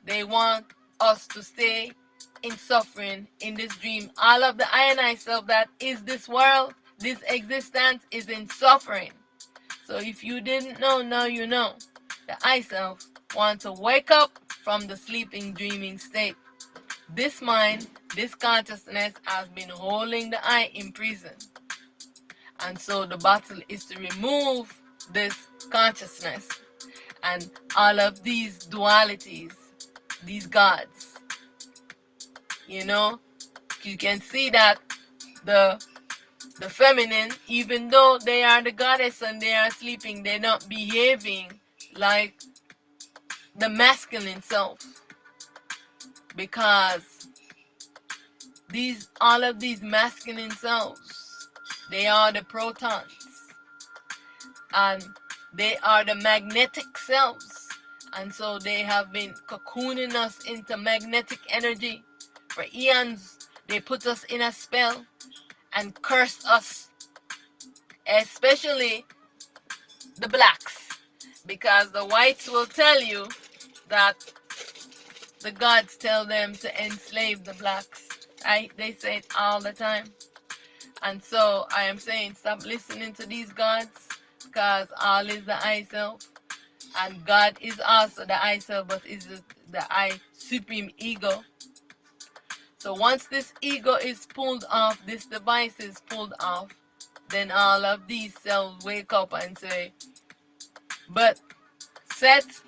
they want us to stay in suffering in this dream. All of the I and I self that is this world, this existence is in suffering. So if you didn't know, now you know. The I self wants to wake up from the sleeping, dreaming state. This mind, this consciousness has been holding the I in prison. And so the battle is to remove this consciousness and all of these dualities, these gods. You know, you can see that the feminine, even though they are the goddess and they are sleeping, they're not behaving like the masculine self, because all of these masculine selves, they are the protons and they are the magnetic selves, and so they have been cocooning us into magnetic energy for eons. They put us in a spell and cursed us, especially the blacks, because the whites will tell you that the gods tell them to enslave the blacks. They say it all the time. And so I am saying, stop listening to these gods, because all is the I self. And God is also the I self, but is the I supreme ego. So once this ego is pulled off, this device is pulled off, then all of these cells wake up and say, but Seth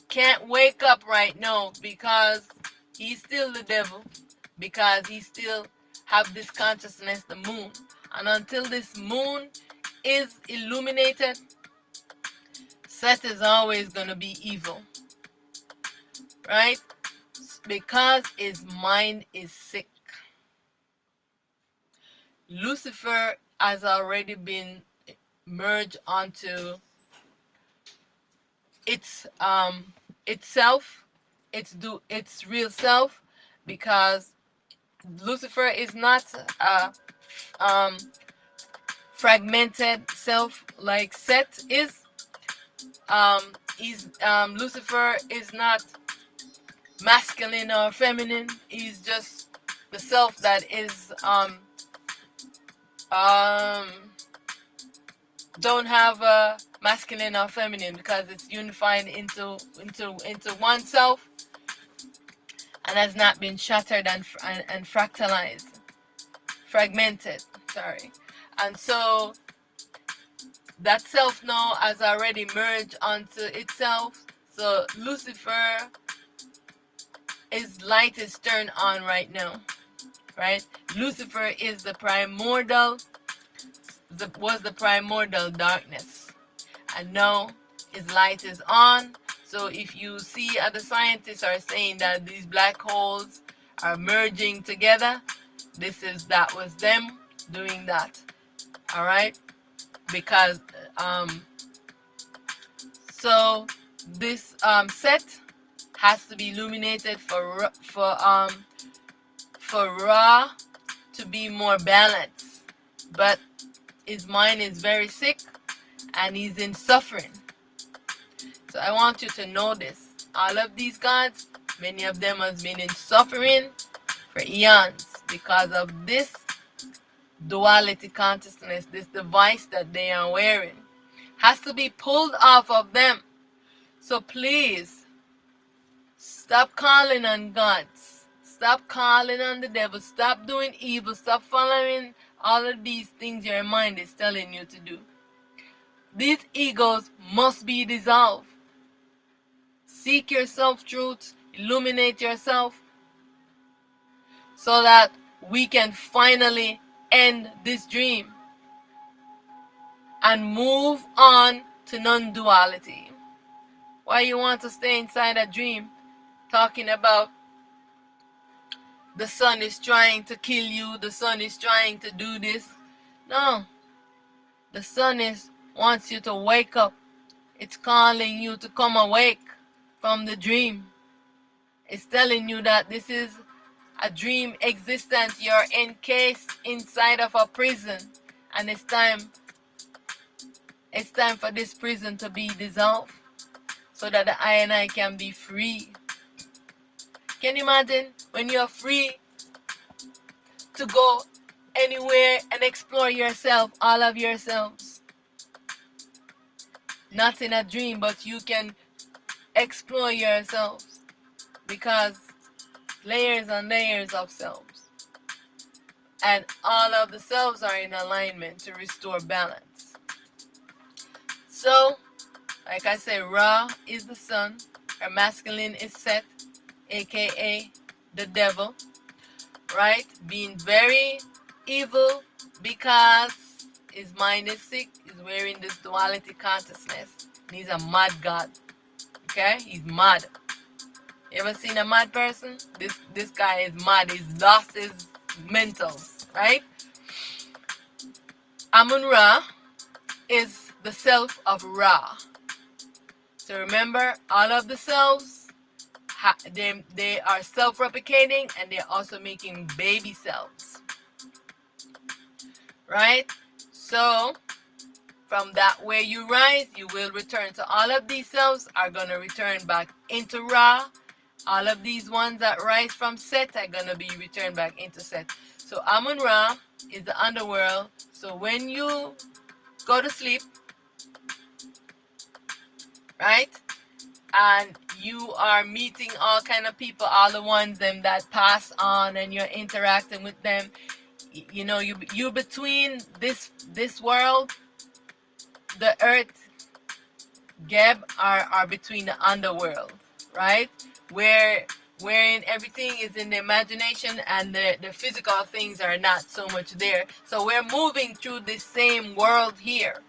can't wake up right now because he's still the devil, because he still have this consciousness, the moon. And until this moon is illuminated, Seth is always going to be evil, right? Because his mind is sick. Lucifer has already been merged onto itself, its real self, because Lucifer is not a fragmented self like Seth is. Lucifer is not masculine or feminine. He's just the self that is don't have a masculine or feminine, because it's unified into one self and has not been shattered and fractalized, fragmented. Sorry, and so that self now has already merged onto itself. So Lucifer, his light is turned on right now, right? Lucifer is the primordial, was the primordial darkness, and now his light is on. So if you see other scientists are saying that these black holes are merging together, that was them doing that. All right, because so this set has to be illuminated for Ra to be more balanced. But his mind is very sick and he's in suffering. So I want you to know this. All of these gods, many of them has been in suffering for eons because of this duality consciousness, this device that they are wearing. Has to be pulled off of them. So please, stop calling on gods. Stop calling on the devil. Stop doing evil. Stop following all of these things your mind is telling you to do. These egos must be dissolved. Seek your self-truth. Illuminate yourself, so that we can finally end this dream and move on to non-duality. Why you want to stay inside a dream talking about the sun is trying to kill you, the sun is trying to do this? No. The sun wants you to wake up. It's calling you to come awake from the dream. It's telling you that this is a dream existence. You're encased inside of a prison, and it's time for this prison to be dissolved, so that the I and I can be free, Can you imagine when you're free to go anywhere and explore yourself, all of yourselves? Not in a dream, but you can explore yourselves, because layers and layers of selves, and all of the selves are in alignment to restore balance. So, like I said, Ra is the sun, her masculine is Set, aka the devil, right? Being very evil because his mind is sick, he's wearing this duality consciousness, and he's a mad god. Okay? He's mad. You ever seen a mad person? This guy is mad. He's lost his mentals, right? Amun Ra is the self of Ra. So remember, all of the selves, they are self-replicating, and they're also making baby selves, right? So from that where you rise, you will return. So all of these selves are going to return back into Ra. All of these ones that rise from Set are going to be returned back into Set. So Amun Ra is the underworld. So when you go to sleep, right, and you are meeting all kind of people, all the ones them that pass on, and you're interacting with them, you know, you between this world, the earth, Geb, are between the underworld, right? Wherein everything is in the imagination, and the physical things are not so much there. So we're moving through this same world here,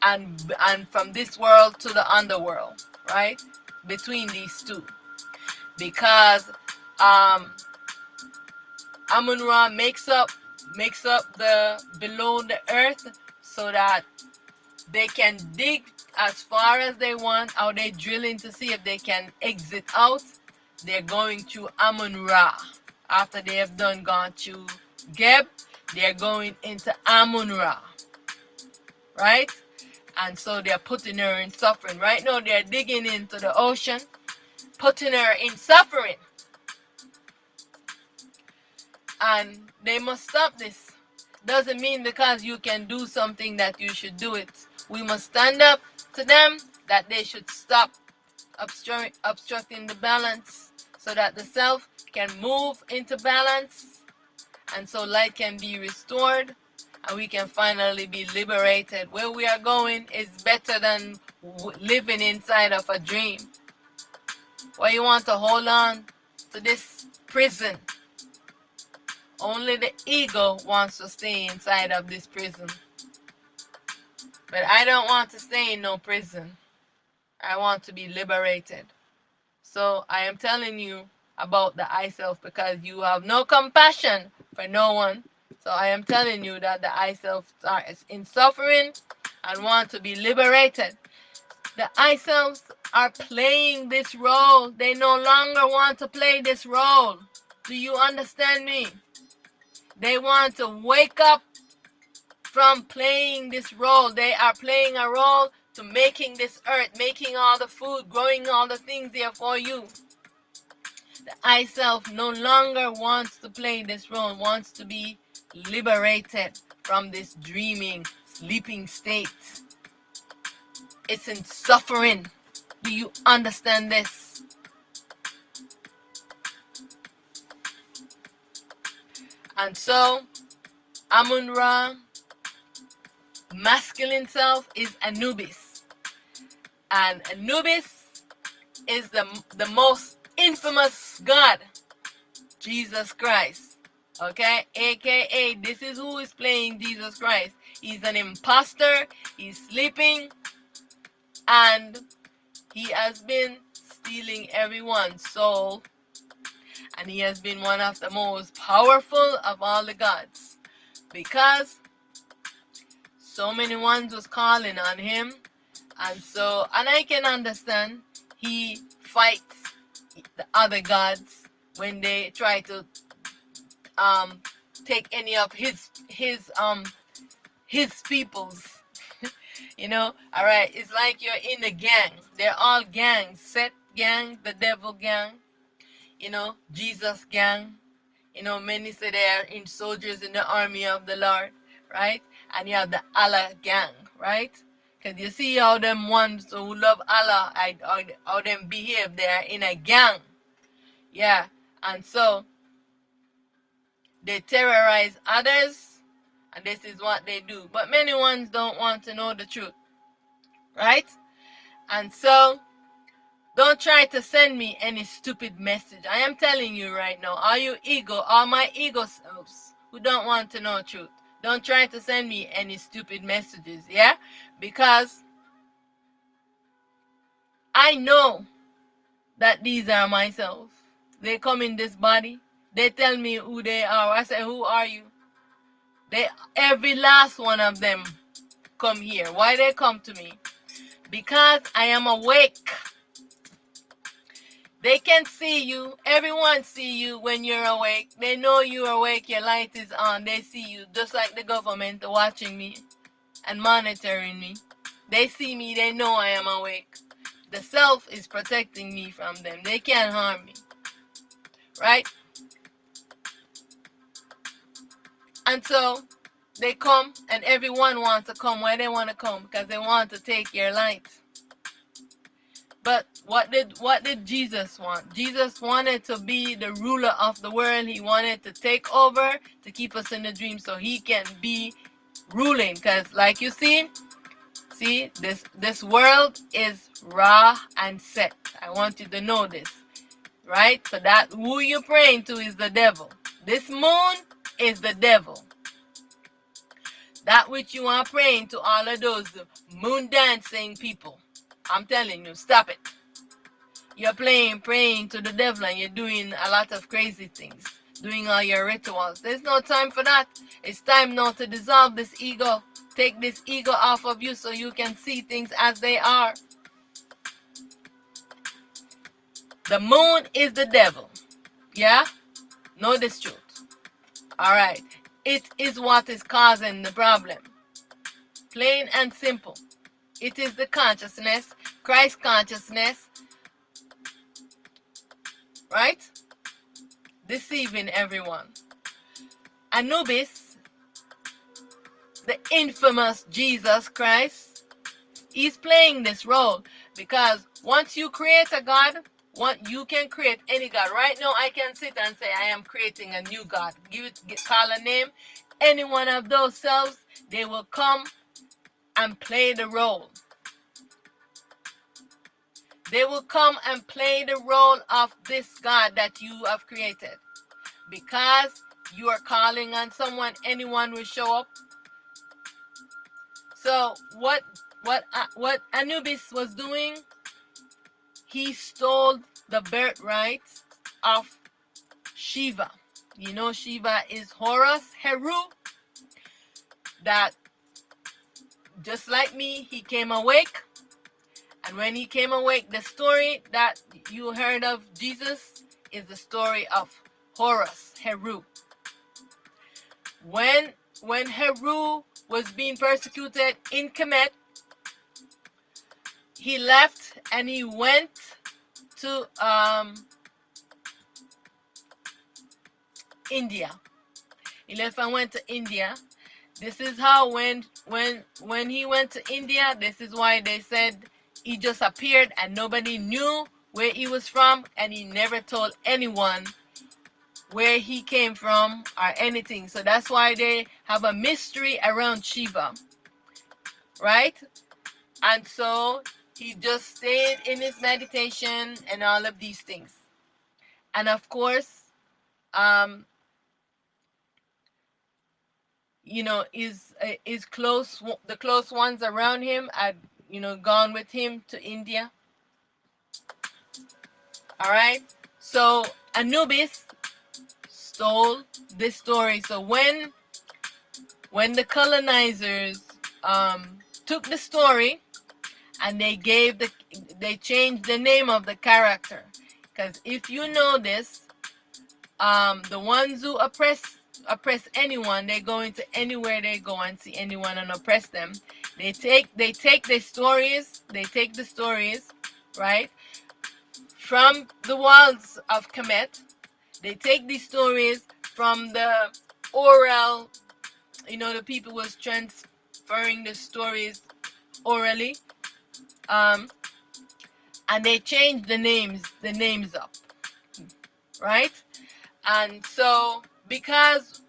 and from this world to the underworld, right? Between these two, because Amun Ra makes up the below the earth, so that they can dig as far as they want, or they drilling to see if they can exit out. They're going through Amun Ra. After they have gone through Geb, they're going into Amun Ra, right? And so they're putting her in suffering. Right now they're digging into the ocean, putting her in suffering. And they must stop this. Doesn't mean because you can do something that you should do it. We must stand up to them that they should stop obstructing the balance, so that the self can move into balance, and so light can be restored, and we can finally be liberated. Where we are going is better than living inside of a dream. Why you want to hold on to this prison? Only the ego wants to stay inside of this prison. But I don't want to stay in no prison. I want to be liberated. So I am telling you about the I self, because you have no compassion for no one. So I am telling you that the I self is in suffering and want to be liberated. The I selves are playing this role. They no longer want to play this role. Do you understand me? They want to wake up from playing this role. They are playing a role to making this earth, making all the food, growing all the things there for you. The I self no longer wants to play this role, wants to be liberated from this dreaming, sleeping state. It's in suffering. Do you understand this? And so, Amun Ra, masculine self, is Anubis. And Anubis is the most infamous god, Jesus Christ. Okay? AKA, this is who is playing Jesus Christ. He's an imposter, he's sleeping, and he has been stealing everyone's soul. And he has been one of the most powerful of all the gods, because so many ones was calling on him. And I can understand he fights the other gods when they try to take any of his peoples. You know, all right, it's like you're in a gang. They're all gangs. Set gang, the devil gang. Jesus gang. Many say they are in soldiers in the army of the Lord, right? And you have the Allah gang, right? Because you see how them ones who love Allah, how them behave, they are in a gang. Yeah. And so they terrorize others, and this is what they do. But many ones don't want to know the truth, right? And so don't try to send me any stupid message. I am telling you right now, all my ego selves who don't want to know truth, don't try to send me any stupid messages, yeah? Because I know that these are myself. They come in this body. They tell me who they are. I say, who are you? Every last one of them come here. Why they come to me? Because I am awake. They can see you. Everyone see you when you're awake. They know you're awake. Your light is on. They see you. Just like the government watching me and monitoring me. They see me. They know I am awake. The self is protecting me from them. They can't harm me. Right? And so they come, and everyone wants to come where they want to come because they want to take your light. But what did Jesus want? Jesus wanted to be the ruler of the world. He wanted to take over, to keep us in the dream so he can be ruling. Because like you see this world is Ra and Set. I want you to know this. Right? So that who you're praying to is the devil. This moon is the devil. That which you are praying to, all of those moon dancing people. I'm telling you, stop it. You're praying to the devil, and you're doing a lot of crazy things. Doing all your rituals. There's no time for that. It's time now to dissolve this ego. Take this ego off of you so you can see things as they are. The moon is the devil. Yeah? Know this truth. Alright. It is what is causing the problem. Plain and simple. It is the consciousness, Christ consciousness, right? Deceiving everyone. Anubis, the infamous Jesus Christ, he's playing this role because once you create a God, you can create any God. Right now, I can sit and say I am creating a new God. Call a name. Any one of those selves, they will come and play the role. They will come and play the role of this God that you have created. Because you are calling on someone, anyone will show up. So what Anubis was doing, he stole the birthright of Shiva. You know Shiva is Horus, Heru. That just like me, he came awake. And when he came awake, the story that you heard of Jesus is the story of Horus, Heru. When Heru was being persecuted in Kemet, he left and he went to India. He left and went to India. This is how when he went to India, this is why they said he just appeared and nobody knew where he was from, and he never told anyone where he came from or anything. So that's why they have a mystery around Shiva, right? And so he just stayed in his meditation and all of these things. And of course, the close ones around him had gone with him to India. All right. So Anubis stole this story. So when the colonizers took the story and they changed the name of the character, because if you know this, the ones who oppress anyone, they go into anywhere they go and see anyone and oppress them. They take the stories, right, from the walls of Kemet. They take these stories from the oral, the people was transferring the stories orally, um, and they change the names up, right? And so, because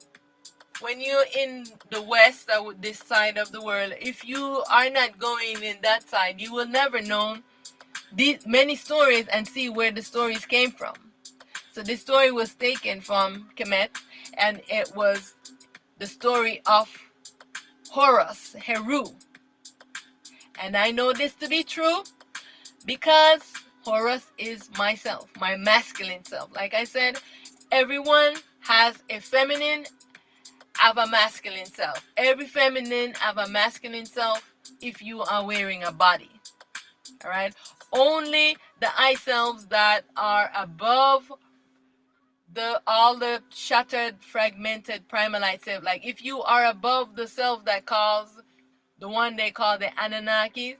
when you're in the West, this side of the world, if you are not going in that side, you will never know these many stories and see where the stories came from. So this story was taken from Kemet, and it was the story of Horus, Heru. And I know this to be true because Horus is myself, my masculine self. Like I said, everyone has a feminine have a masculine self. Every feminine have a masculine self if you are wearing a body. All right? Only the I selves that are above all the shattered, fragmented primalite self. Like if you are above the self that calls the one they call the Anunnakis,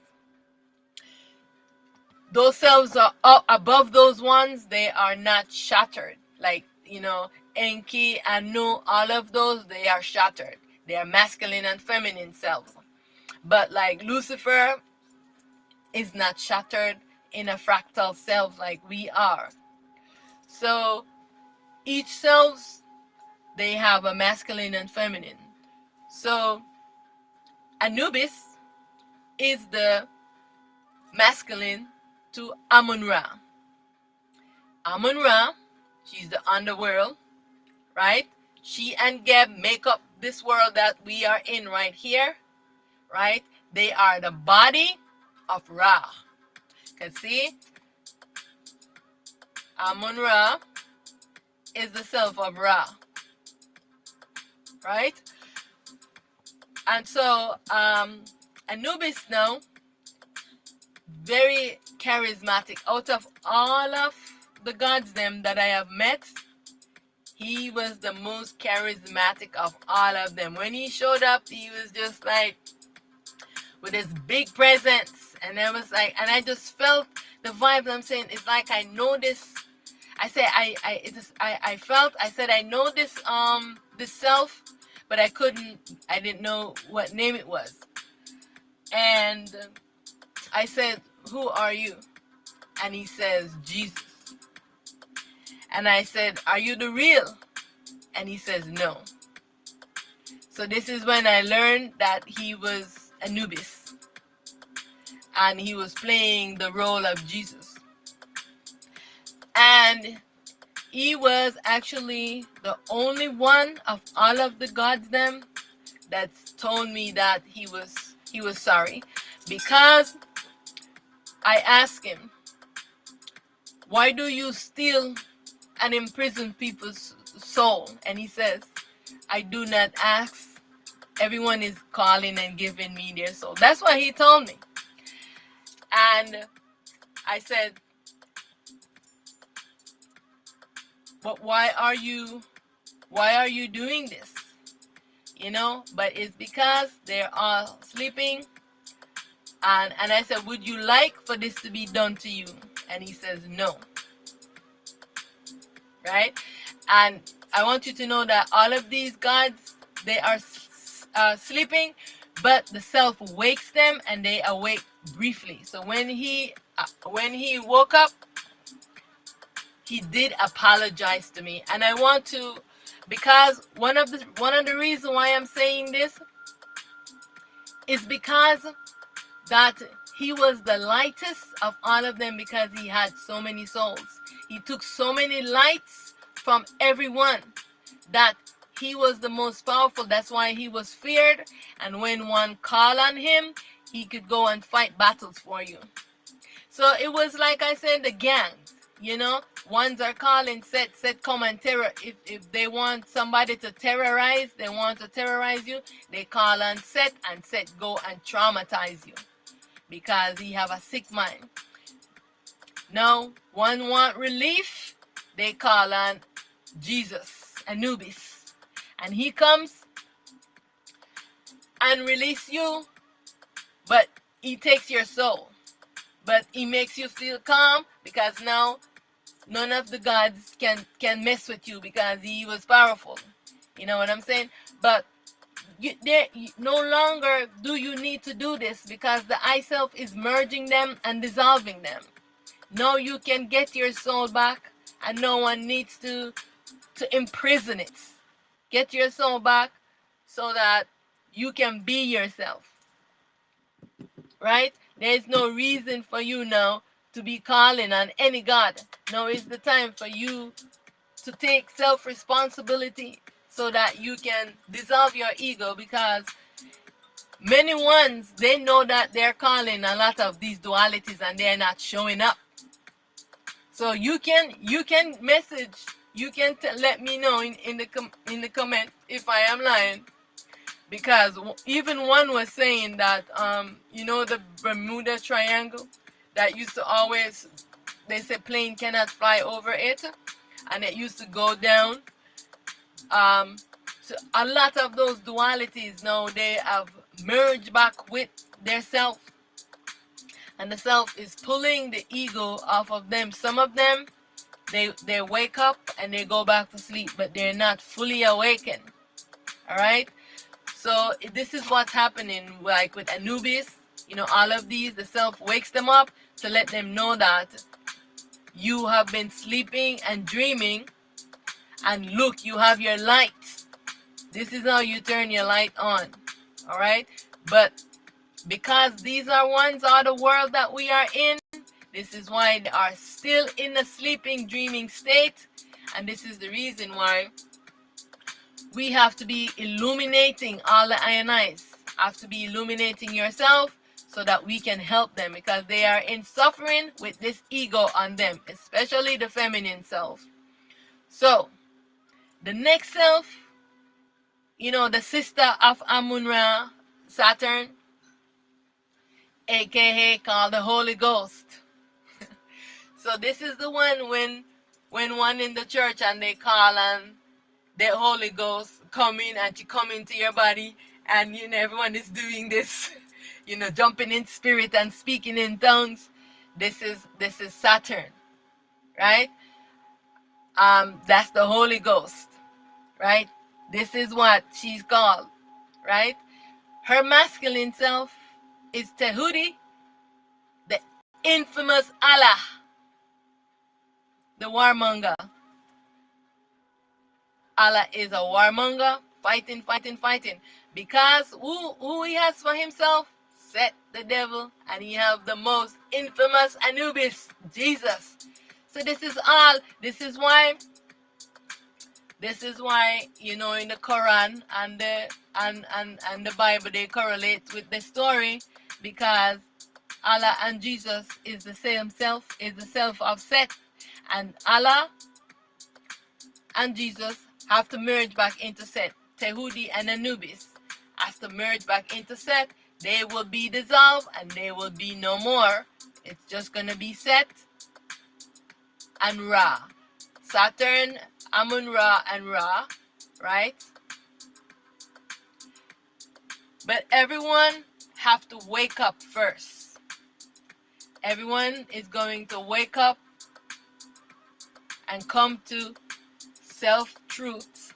those selves are up above those ones, they are not shattered. Like, Enki, Anu, all of those, they are shattered. They are masculine and feminine selves. But like Lucifer is not shattered in a fractal self like we are. So each selves, they have a masculine and feminine. So Anubis is the masculine to Amun-Ra. Amun-Ra, she's the underworld, right? She and Geb make up this world that we are in right here, right? They are the body of Ra. Can see? Amun-Ra is the self of Ra, right? And so Anubis now, very charismatic. Out of all of the gods them that I have met, he was the most charismatic of all of them. When he showed up, he was just like with his big presence, and I just felt the vibe. I'm saying it's like I know this. I said I said I know this this self, but I didn't know what name it was. And I said, "Who are you?" And he says, "Jesus." And I said, "Are you the real?" And he says, "No." So this is when I learned that he was Anubis, and he was playing the role of Jesus. And he was actually the only one of all of the gods them that told me that he was sorry, because I asked him, "Why do you steal and imprison people's soul?" And he says, "I do not ask. Everyone is calling and giving me their soul." That's what he told me. And I said, "But why are you doing this?" But it's because they're all sleeping. And I said, "Would you like for this to be done to you?" And he says, "No." Right? And I want you to know that all of these gods, they are sleeping, but the self wakes them, and they awake briefly. So when he woke up, he did apologize to me. And I want to, because one of the reasons why I'm saying this is because that he was the lightest of all of them, because he had so many souls. He took so many lights from everyone that he was the most powerful. That's why he was feared. And when one called on him, he could go and fight battles for you. So it was like I said, the gangs, ones are calling Set, come and terror. If they want somebody to terrorize, they want to terrorize you, they call on Set, and Set go and traumatize you, because he have a sick mind. Now, one want relief, they call on Jesus, Anubis, and he comes and release you, but he takes your soul, but he makes you feel calm because now none of the gods can mess with you because he was powerful. You know what I'm saying? But no longer do you need to do this because the I self is merging them and dissolving them. Now you can get your soul back, and no one needs to imprison it. Get your soul back so that you can be yourself. Right? There is no reason for you now to be calling on any god. Now is the time for you to take self-responsibility so that you can dissolve your ego, because many ones, they know that they're calling a lot of these dualities and they're not showing up. So you can message, you can let me know in the comment if I am lying, because even one was saying that the Bermuda Triangle that used to always, they said plane cannot fly over it, and it used to go down. So a lot of those dualities now, they have merged back with their self, and the self is pulling the ego off of them. Some of them, they wake up and they go back to sleep, but they're not fully awakened. All right. So this is what's happening, like with Anubis. All of these, the self wakes them up to let them know that you have been sleeping and dreaming, and look, you have your light. This is how you turn your light on. All right. But because these are the world that we are in, this is why they are still in a sleeping, dreaming state. And this is the reason why we have to be illuminating all the ionized. Have to be illuminating yourself so that we can help them, because they are in suffering with this ego on them, especially the feminine self. So the next self, the sister of Aten Ra, Saturn, aka called the Holy Ghost. So this is the one when one in the church and they call on the Holy Ghost come in, and she come into your body, and everyone is doing this, jumping in spirit and speaking in tongues. This is Saturn, right? That's the Holy Ghost, right? This is what she's called, right? Her masculine self is Tehudi, the infamous Allah, the warmonger. Allah is a warmonger, fighting, fighting, fighting. Because who he has for himself? Set, the devil, and he have the most infamous Anubis, Jesus. So this is why in the Quran and the Bible, they correlate with the story, because Allah and Jesus is the same self, is the self of Set, and Allah and Jesus have to merge back into Set. Tehudi and Anubis have to merge back into Set. They will be dissolved and they will be no more. It's just going to be Set and Ra. Saturn, Aten Ra, and Ra, right? But everyone have to wake up first. Everyone is going to wake up and come to self-truth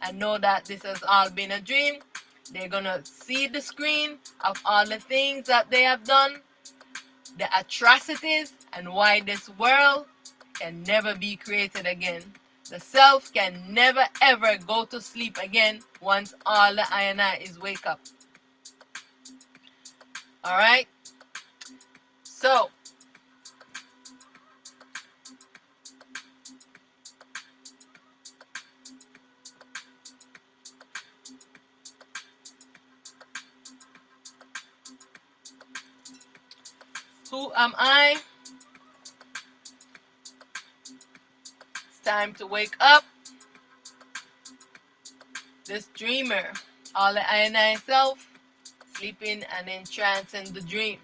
and know that this has all been a dream. They're going to see the screen of all the things that they have done, the atrocities, and why this world can never be created again. The self can never ever go to sleep again once all the Ayana is wake up. Alright? So, who am I? It's time to wake up. This dreamer, all the Ayana self, sleeping and entrancing the dream.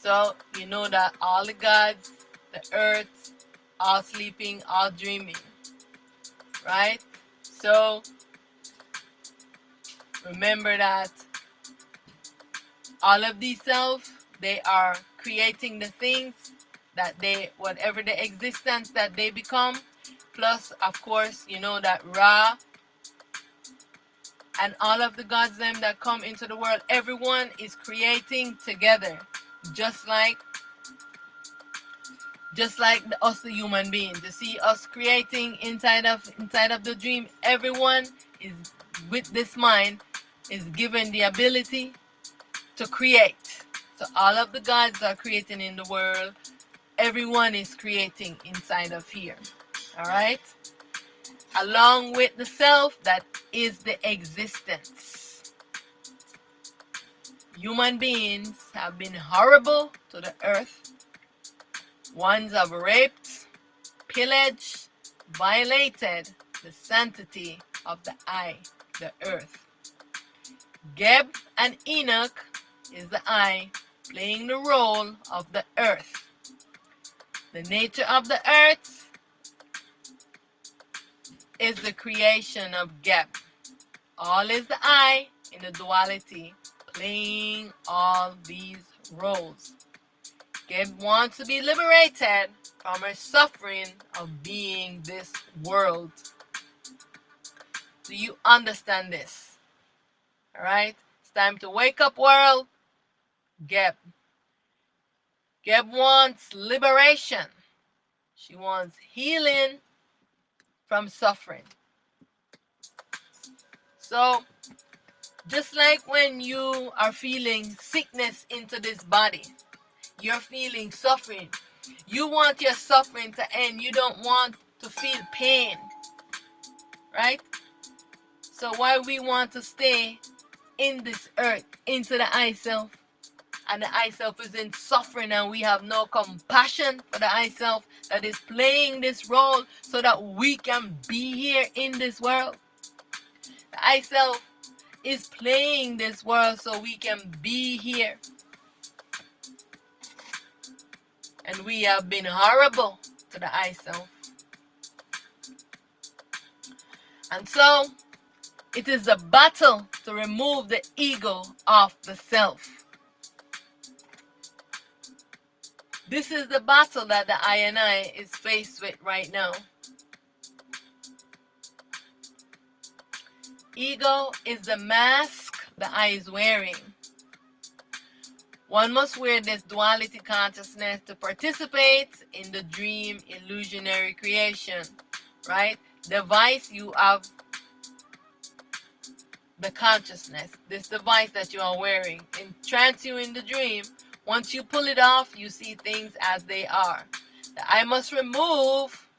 So you know that all the gods, the earth, all sleeping, all dreaming, right? So remember that all of these selves, they are creating the things that they, whatever the existence that they become. Plus, of course, you know that Ra and all of the gods them that come into the world, everyone is creating together, just like us, the human beings. You see us creating inside of the dream. Everyone is with this mind is given the ability to create. So all of the gods are creating in the world. Everyone is creating inside of here. All right? Along with the self that is the existence. Human beings have been horrible to the earth. Ones have raped, pillaged, violated the sanctity of the I, the earth. Geb and Enoch is the I playing the role of the earth. The nature of the earth is the creation of Geb. All is the I in the duality, playing all these roles. Geb wants to be liberated from her suffering of being this world. Do you understand this? Alright? It's time to wake up, world. Geb. Geb wants liberation. She wants healing from suffering. So, just like when you are feeling sickness into this body, you're feeling suffering. You want your suffering to end. You don't want to feel pain. Right? So why we want to stay in this earth, into the I self, and the I self is in suffering, and we have no compassion for the I self that is playing this role so that we can be here in this world. The I self is playing this world so we can be here. And we have been horrible to the I self. And so, it is a battle to remove the ego of the self. This is the battle that the I and I is faced with right now. Ego is the mask the I is wearing. One must wear this duality consciousness to participate in the dream illusionary creation, right? Device, you have the consciousness, this device that you are wearing, entrance you in the dream. Once you pull it off, you see things as they are. The I must remove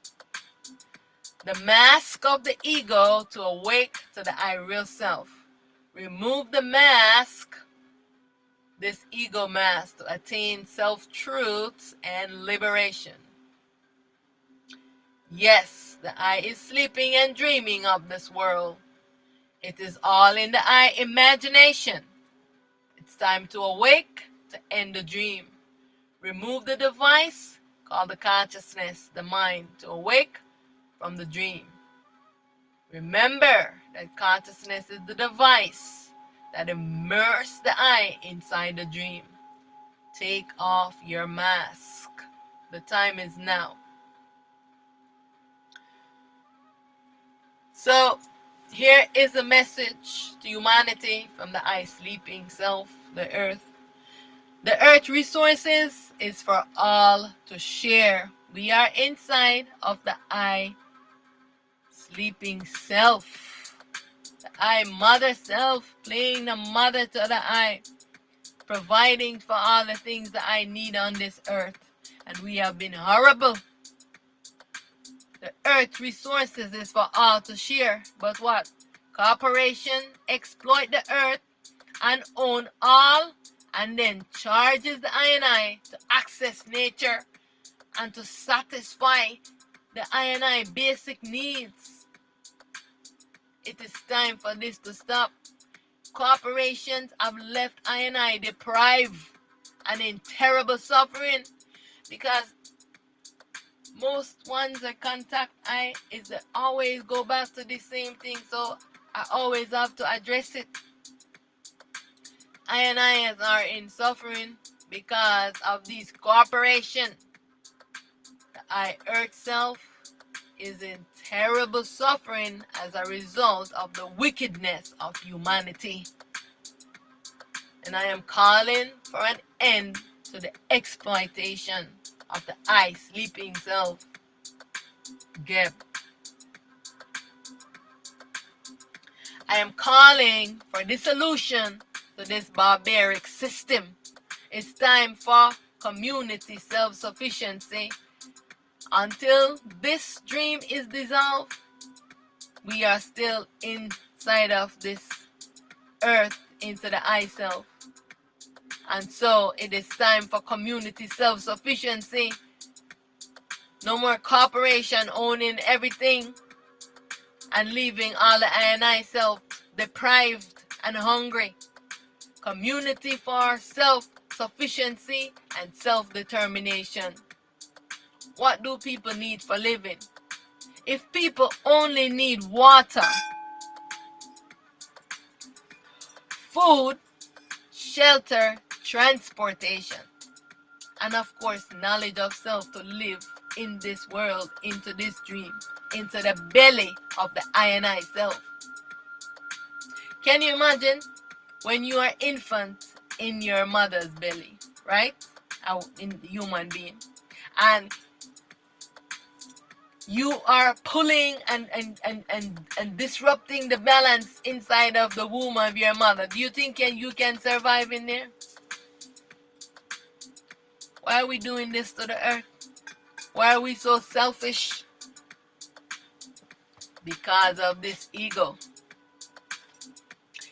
the mask of the ego to awake to the I real self. Remove the mask, this ego mask, to attain self-truth and liberation. Yes, the I is sleeping and dreaming of this world. It is all in the I imagination. It's time to awake to end the dream. Remove the device called the consciousness, the mind, to awake from the dream. Remember that consciousness is the device that immerses the I inside the dream. Take off your mask. The time is now. So, here is a message to humanity from the I sleeping self, the earth. The earth resources is for all to share. We are inside of the I sleeping self. The I mother self, playing the mother to the I, providing for all the things that I need on this earth. And we have been horrible. The earth resources is for all to share. But what? Corporation exploit the earth and own all, and then charges the I and I to access nature and to satisfy the I and I basic needs. It is time for this to stop. Corporations have left I and I deprived and in terrible suffering, because most ones that contact I is that always go back to the same thing. So I always have to address it. I are in suffering because of these corporations. The I Earth self is in terrible suffering as a result of the wickedness of humanity. And I am calling for an end to the exploitation of the I sleeping self, Geb. I am calling for dissolution to this barbaric system. It's time for community self-sufficiency. Until this dream is dissolved, we are still inside of this earth into the I self. And so it is time for community self-sufficiency. No more corporation owning everything and leaving all the I and I self deprived and hungry. Community for self-sufficiency and self-determination. What do people need for living? If people only need water, food, shelter, transportation, and of course knowledge of self to live in this world, into this dream, into the belly of the I and I self. Can you imagine when you are infant in your mother's belly, right? In the human being, and you are pulling and disrupting the balance inside of the womb of your mother. Do you think you can survive in there? Why are we doing this to the earth? Why are we so selfish? Because of this ego.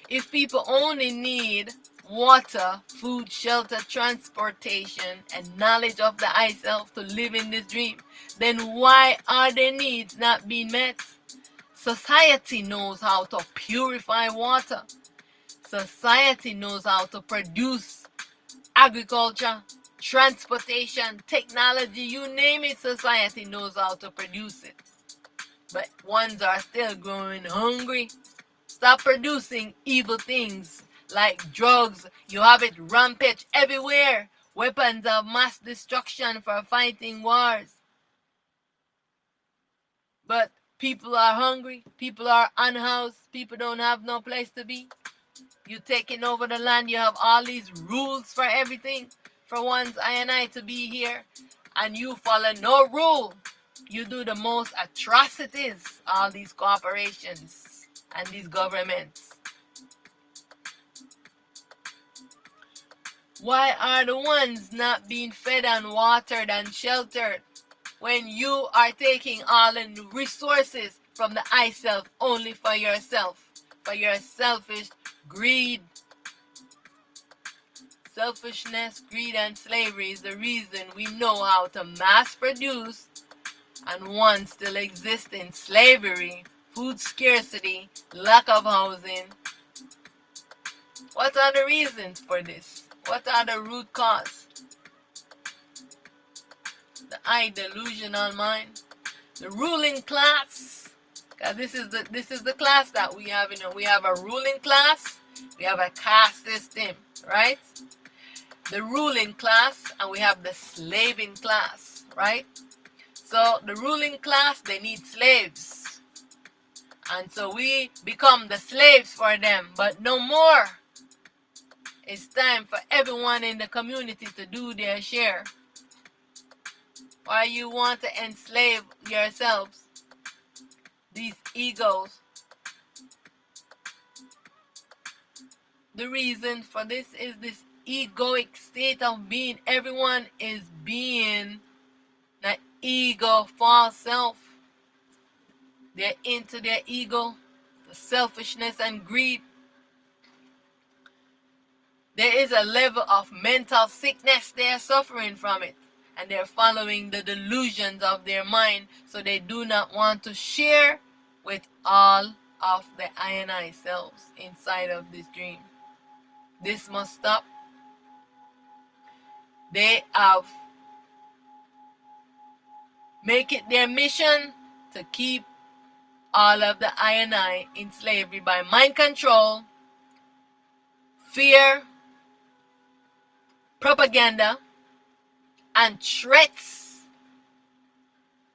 If people only need water, food, shelter, transportation, and knowledge of the I self to live in this dream, then why are their needs not being met? Society knows how to purify water. Society knows how to produce agriculture, transportation, technology, you name it, society knows how to produce it. But ones are still growing hungry. Stop producing evil things like drugs. You have it rampage everywhere. Weapons of mass destruction for fighting wars. But people are hungry. People are unhoused. People don't have no place to be. You taking over the land. You have all these rules for everything. For once I and I to be here. And you follow no rule. You do the most atrocities. All these corporations and these governments. Why are the ones not being fed and watered and sheltered when you are taking all the resources from the I self only for yourself, for your selfish greed? Selfishness, greed, and slavery is the reason we know how to mass produce and one still exist in slavery, food scarcity, lack of housing. What are the reasons for this? What are the root cause? The I delusional mind, the ruling class. Because this is the class that we have. We have a ruling class, we have a caste system, right? The ruling class, and we have the slaving class, right? So the ruling class, they need slaves. And so we become the slaves for them, but no more. It's time for everyone in the community to do their share. Why you want to enslave yourselves? These egos. The reason for this is this egoic state of being. Everyone is being the ego false self. They're into their ego, the selfishness and greed. There is a level of mental sickness. They are suffering from it. And they're following the delusions of their mind. So they do not want to share with all of the I and I selves inside of this dream. This must stop. They have make it their mission to keep all of the I and I in slavery by mind control, fear, propaganda and threats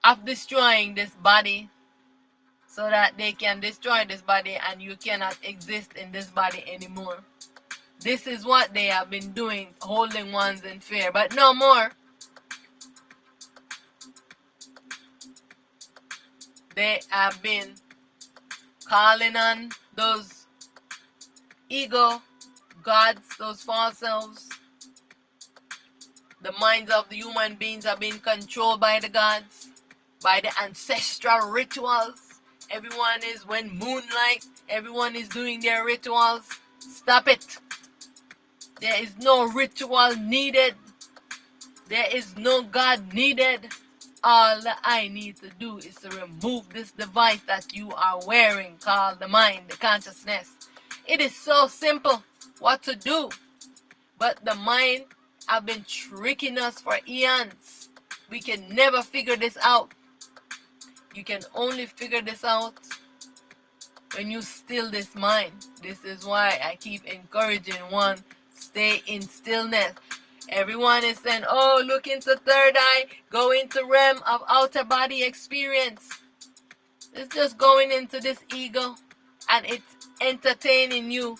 of destroying this body so that they can destroy this body and you cannot exist in this body anymore. This is what they have been doing, holding ones in fear, but no more. They have been calling on those ego gods, those false selves. The minds of the human beings have been controlled by the gods, by the ancestral rituals. Everyone is, when moonlight, everyone is doing their rituals. Stop it. There is no ritual needed. There is no God needed. All that I need to do is to remove this device that you are wearing called the mind, the consciousness. It is so simple what to do. But the mind have been tricking us for eons. We can never figure this out. You can only figure this out when you still this mind. This is why I keep encouraging one, stay in stillness. Everyone is saying, oh, look into third eye, go into realm of outer body experience. It's just going into this ego and it's entertaining you.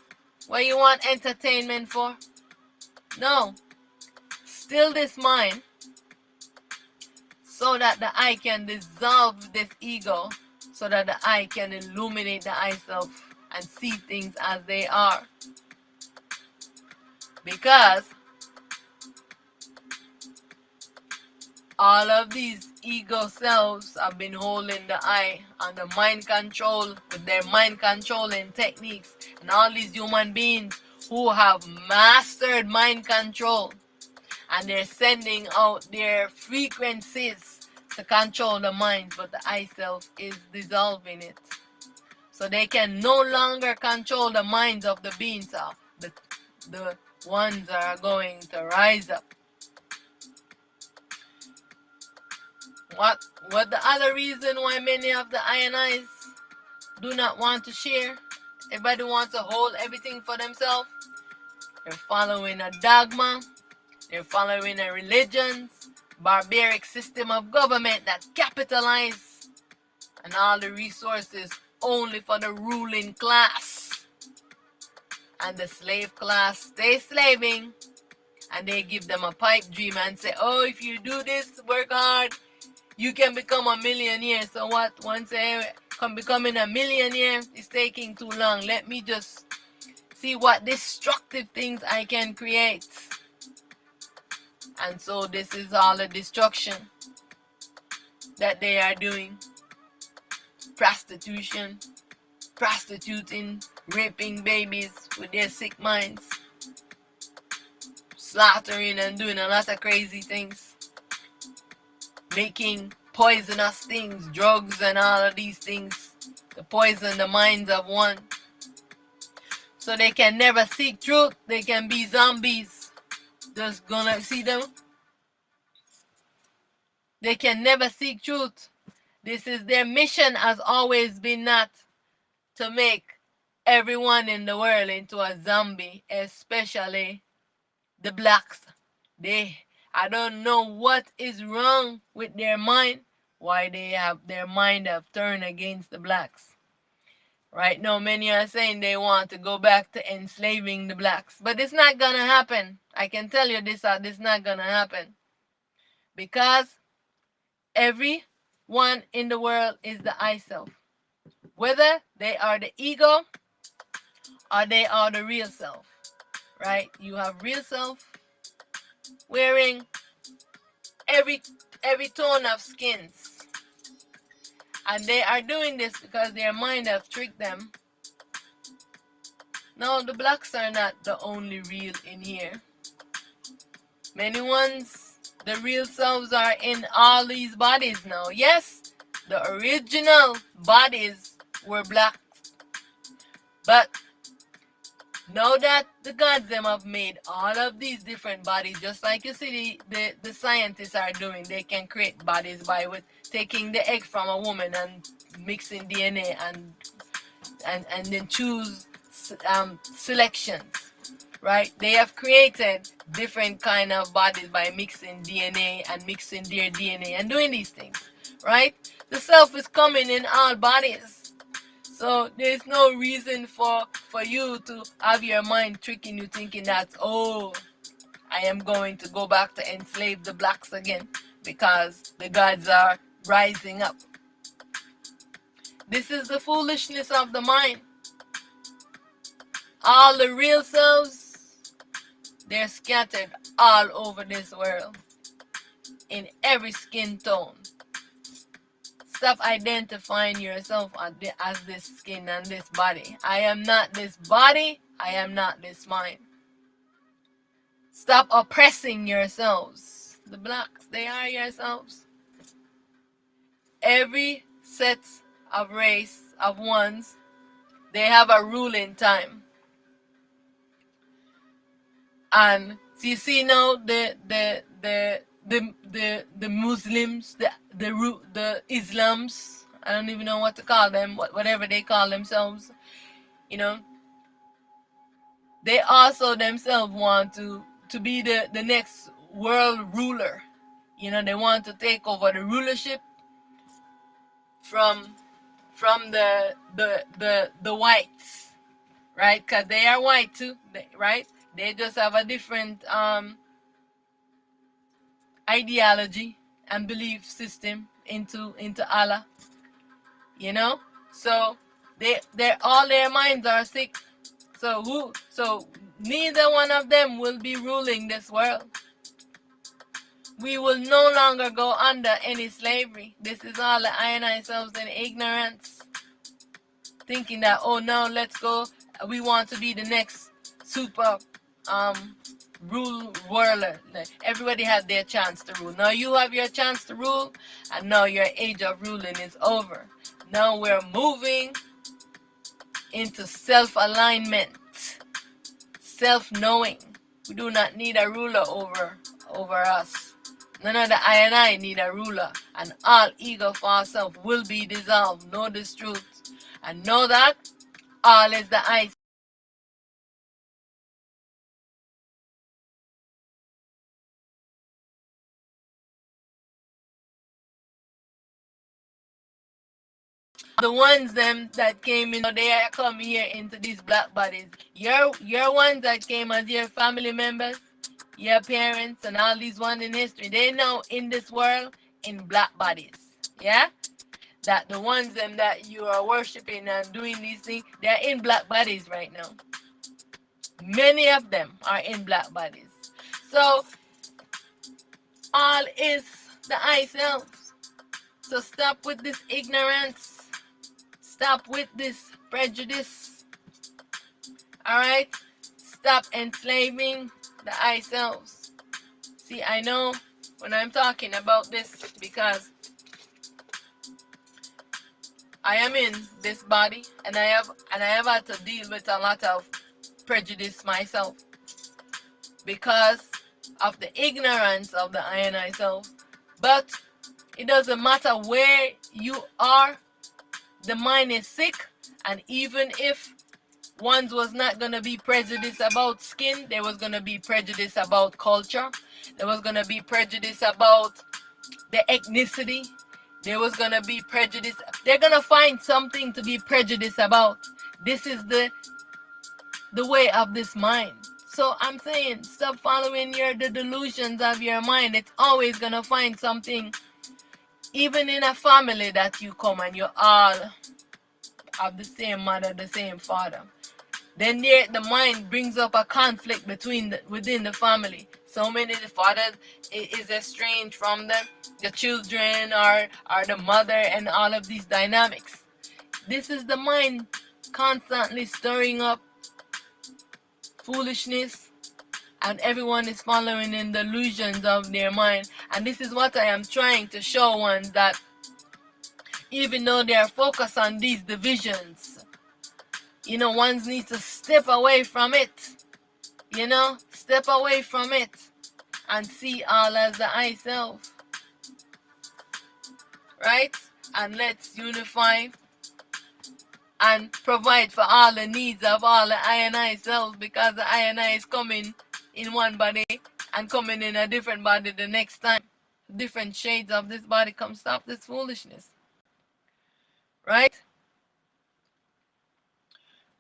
What you want entertainment for? No. Still this mind so that the I can dissolve this ego, so that the I can illuminate the I self and see things as they are. Because all of these ego selves have been holding the I under mind control with their mind controlling techniques, and all these human beings who have mastered mind control, and they're sending out their frequencies to control the mind, but the I self is dissolving it. So they can no longer control the minds of the beings. The ones that are going to rise up. What the other reason why many of the INIs do not want to share? Everybody wants to hold everything for themselves. They're following a dogma. They're following a religion, barbaric system of government that capitalize on all the resources only for the ruling class. And the slave class stay slaving, and they give them a pipe dream and say, oh, if you do this, work hard, you can become a millionaire. So what? Once becoming a millionaire is taking too long. Let me just see what destructive things I can create. And so this is all the destruction that they are doing. Prostitution, prostituting, raping babies with their sick minds, slaughtering and doing a lot of crazy things, making poisonous things, drugs and all of these things to poison the minds of one. So they can never seek truth. They can be zombies. Just gonna see them. They can never seek truth. This is their mission, has always been not to make everyone in the world into a zombie, especially the blacks. I don't know what is wrong with their mind, why their mind have turned against the blacks. Right now, many are saying they want to go back to enslaving the blacks. But it's not going to happen. I can tell you this is not going to happen. Because everyone in the world is the I self. Whether they are the ego or they are the real self. Right? You have real self wearing every tone of skins. And they are doing this because their mind have tricked them. No, the blacks are not the only real in here. Many ones, the real selves are in all these bodies now. Yes, the original bodies were black. But now that the gods them have made all of these different bodies, just like you see the scientists are doing, they can create bodies by taking the egg from a woman and mixing DNA and then choose selections. right? They have created different kind of bodies by mixing DNA and mixing their DNA and doing these things, right? The self is coming in all bodies. So there's no reason for you to have your mind tricking you thinking that, oh, I am going to go back to enslave the blacks again because the gods are rising up. This is the foolishness of the mind. All the real selves, they're scattered all over this world, in every skin tone. Stop identifying yourself as this skin and this body. I am not this body. I am not this mind. Stop oppressing yourselves. The blacks, they are yourselves. Every set of race of ones, they have a ruling time. And so you see now the Muslims, the Islams, I don't even know what to call them, whatever they call themselves, you know, they also themselves want to be the next world ruler. You know, they want to take over the rulership from the whites, right? Because they are white too, right? They just have a different ideology and belief system into Allah, you know. So they're all their minds are sick. So neither one of them will be ruling this world. We will no longer go under any slavery. This is all the iron ourselves in ignorance, thinking that, oh no, let's go, we want to be the next super rule whirler. Everybody has their chance to rule. Now you have your chance to rule, and now your age of ruling is over. Now we're moving into self-alignment, self-knowing. We do not need a ruler over us. None of the I and I need a ruler, and all ego for ourselves will be dissolved. Know this truth, and know that all is the I. The ones them that came in, they are come here into these black bodies. Your ones that came as your family members, your parents, and all these ones in history, they now in this world in black bodies. Yeah? That the ones them that you are worshiping and doing these things, they're in black bodies right now. Many of them are in black bodies. So all is the I self. So stop with this ignorance. Stop with this prejudice. Alright? Stop enslaving the I selves. See, I know when I'm talking about this because I am in this body, and I have had to deal with a lot of prejudice myself because of the ignorance of the I and I self. But it doesn't matter where you are, the mind is sick, and even if ones was not gonna be prejudiced about skin, there was gonna be prejudice about culture, there was gonna be prejudice about the ethnicity, there was gonna be prejudice. They're gonna find something to be prejudiced about. This is the way of this mind. So I'm saying, stop following the delusions of your mind. It's always gonna find something. Even in a family that you come and you all have the same mother, the same father, then the mind brings up a conflict within the family. So many the father is estranged from the children or the mother, and all of these dynamics. This is the mind constantly stirring up foolishness, and everyone is following in the illusions of their mind. And this is what I am trying to show ones, that even though they are focused on these divisions, you know, ones need to step away from it. You know, step away from it and see all as the I self. Right? And let's unify and provide for all the needs of all the I cells, because the I is coming in one body and coming in a different body the next time. Different shades of this body. Come stop this foolishness. Right?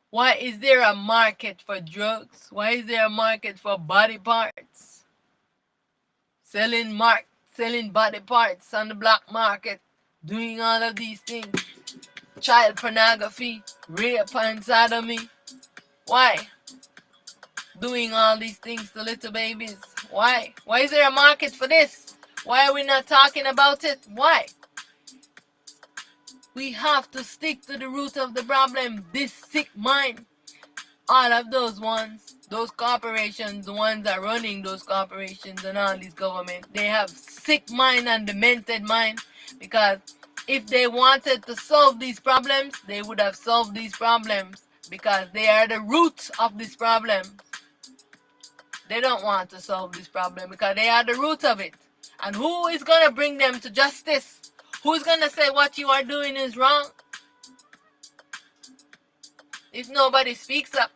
Why is there a market for drugs? Why is there a market for body parts? Selling body parts on the black market, doing all of these things. Child pornography, rape and sodomy. Why? Doing all these things to little babies. Why? Why is there a market for this? Why are we not talking about it? Why? We have to stick to the root of the problem. This sick mind. All of those ones, those corporations, the ones that are running those corporations and all these governments, they have sick mind and demented mind, because if they wanted to solve these problems, they would have solved these problems, because they are the root of this problem. They don't want to solve this problem because they are the root of it. And who is going to bring them to justice? Who's going to say what you are doing is wrong? If nobody speaks up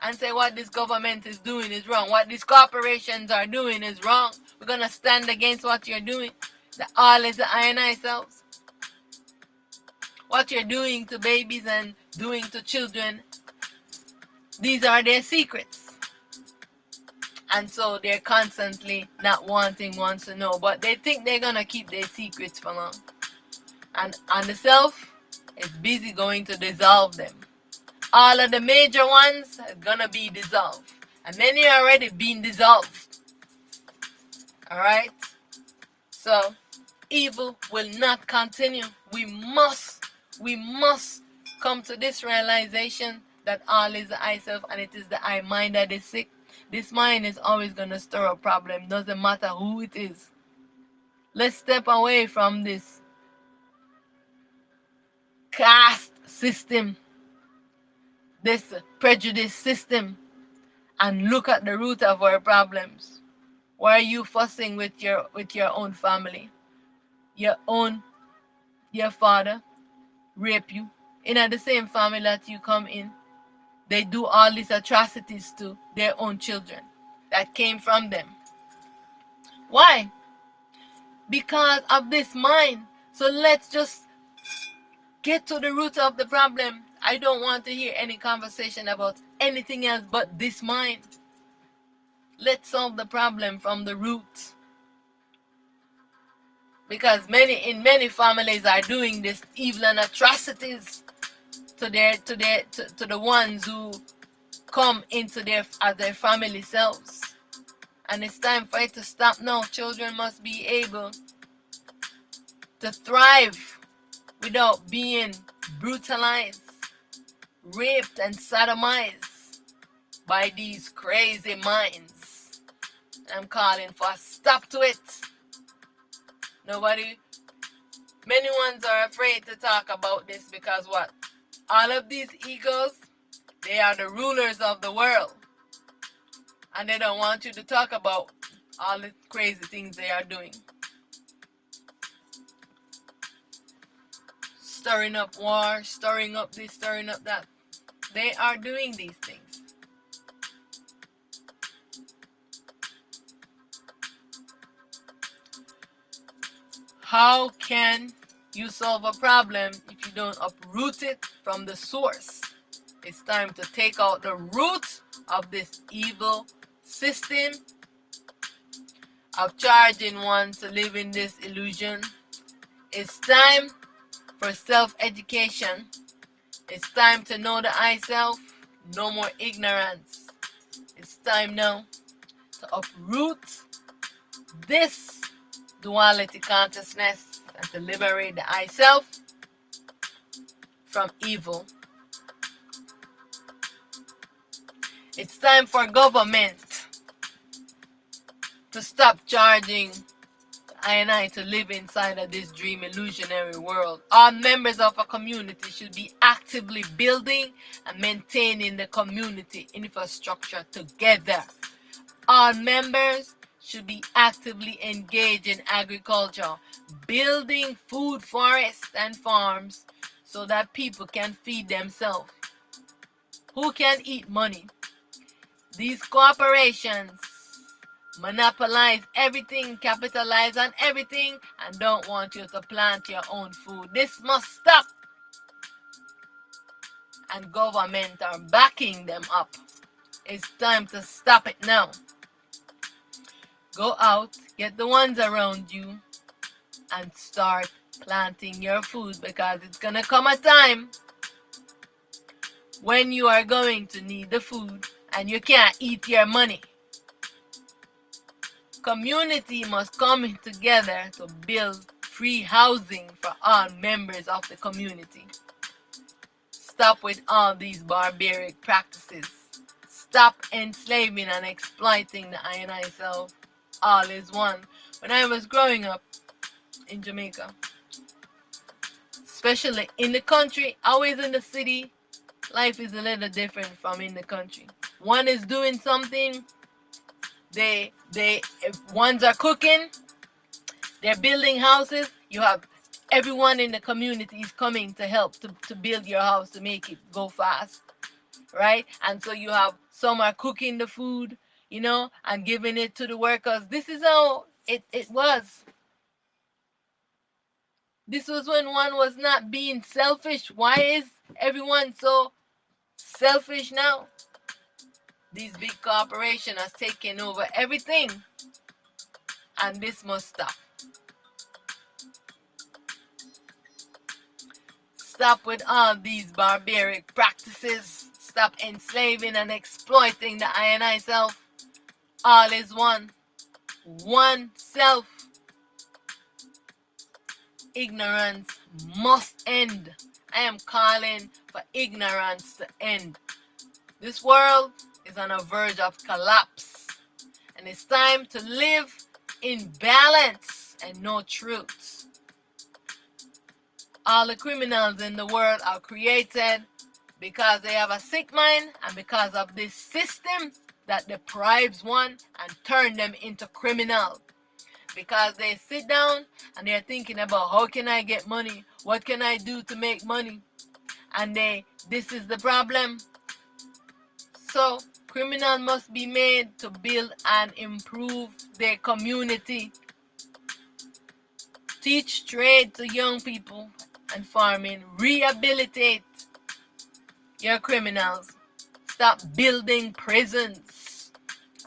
and say what this government is doing is wrong, what these corporations are doing is wrong, we're going to stand against what you're doing. The all is the I cells. What you're doing to babies and doing to children, these are their secrets. And so they're constantly not wanting ones to know, but they think they're going to keep their secrets for long. And the self is busy going to dissolve them. All of the major ones are going to be dissolved. And many are already being dissolved. Alright? So, evil will not continue. We must come to this realization that all is the I self, and it is the I mind that is sick. This mind is always going to stir a problem. Doesn't matter who it is. Let's step away from this caste system, this prejudice system, and look at the root of our problems. Why are you fussing with your own family? Your father rape you in the same family that you come in. They do all these atrocities to their own children that came from them. Why? Because of this mind. So let's just get to the root of the problem. I don't want to hear any conversation about anything else but this mind. Let's solve the problem from the root. Because many families are doing this evil and atrocities to the ones who come into their family selves. And it's time for it to stop now. Children must be able to thrive without being brutalized, raped, and sodomized by these crazy minds. I'm calling for a stop to it. Many ones are afraid to talk about this because what? All of these egos, they are the rulers of the world. And they don't want you to talk about all the crazy things they are doing. Stirring up war, stirring up this, stirring up that. They are doing these things. How can you solve a problem if you don't uproot it from the source? It's time to take out the root of this evil system of charging one to live in this illusion. It's time for self-education. It's time to know the I self. No more ignorance. It's time now to uproot this duality consciousness and to liberate the I self from evil. It's time for government to stop charging I and I to live inside of this dream illusionary world. All members of a community should be actively building and maintaining the community infrastructure together. All members should be actively engaged in agriculture, building food forests and farms so that people can feed themselves. Who can eat money? These corporations monopolize everything, capitalize on everything, and don't want you to plant your own food. This must stop. And government are backing them up. It's time to stop it now. Go out, get the ones around you, and start planting your food, because it's gonna come a time when you are going to need the food and you can't eat your money. Community must come together to build free housing for all members of the community. Stop with all these barbaric practices. Stop enslaving and exploiting the I and I self. All is one. When I was growing up in Jamaica, especially in the country, always in the city, life is a little different from in the country. One is doing something, if ones are cooking, they're building houses, you have everyone in the community is coming to help to build your house, to make it go fast, right? And so you have some are cooking the food, and giving it to the workers. This is how it was. This was when one was not being selfish. Why is everyone so selfish now? These big corporations are taking over everything, and this must stop. Stop with all these barbaric practices. Stop enslaving and exploiting the I and I self. All is one. One self. Ignorance must end. I am calling for ignorance to end. This world is on the verge of collapse, and it's time to live in balance and know truth. All the criminals in the world are created because they have a sick mind, and because of this system that deprives one and turn them into criminals. Because they sit down and they're thinking about, how can I get money? What can I do to make money? And this is the problem. So criminals must be made to build and improve their community. Teach trade to young people and farming. Rehabilitate your criminals. Stop building prisons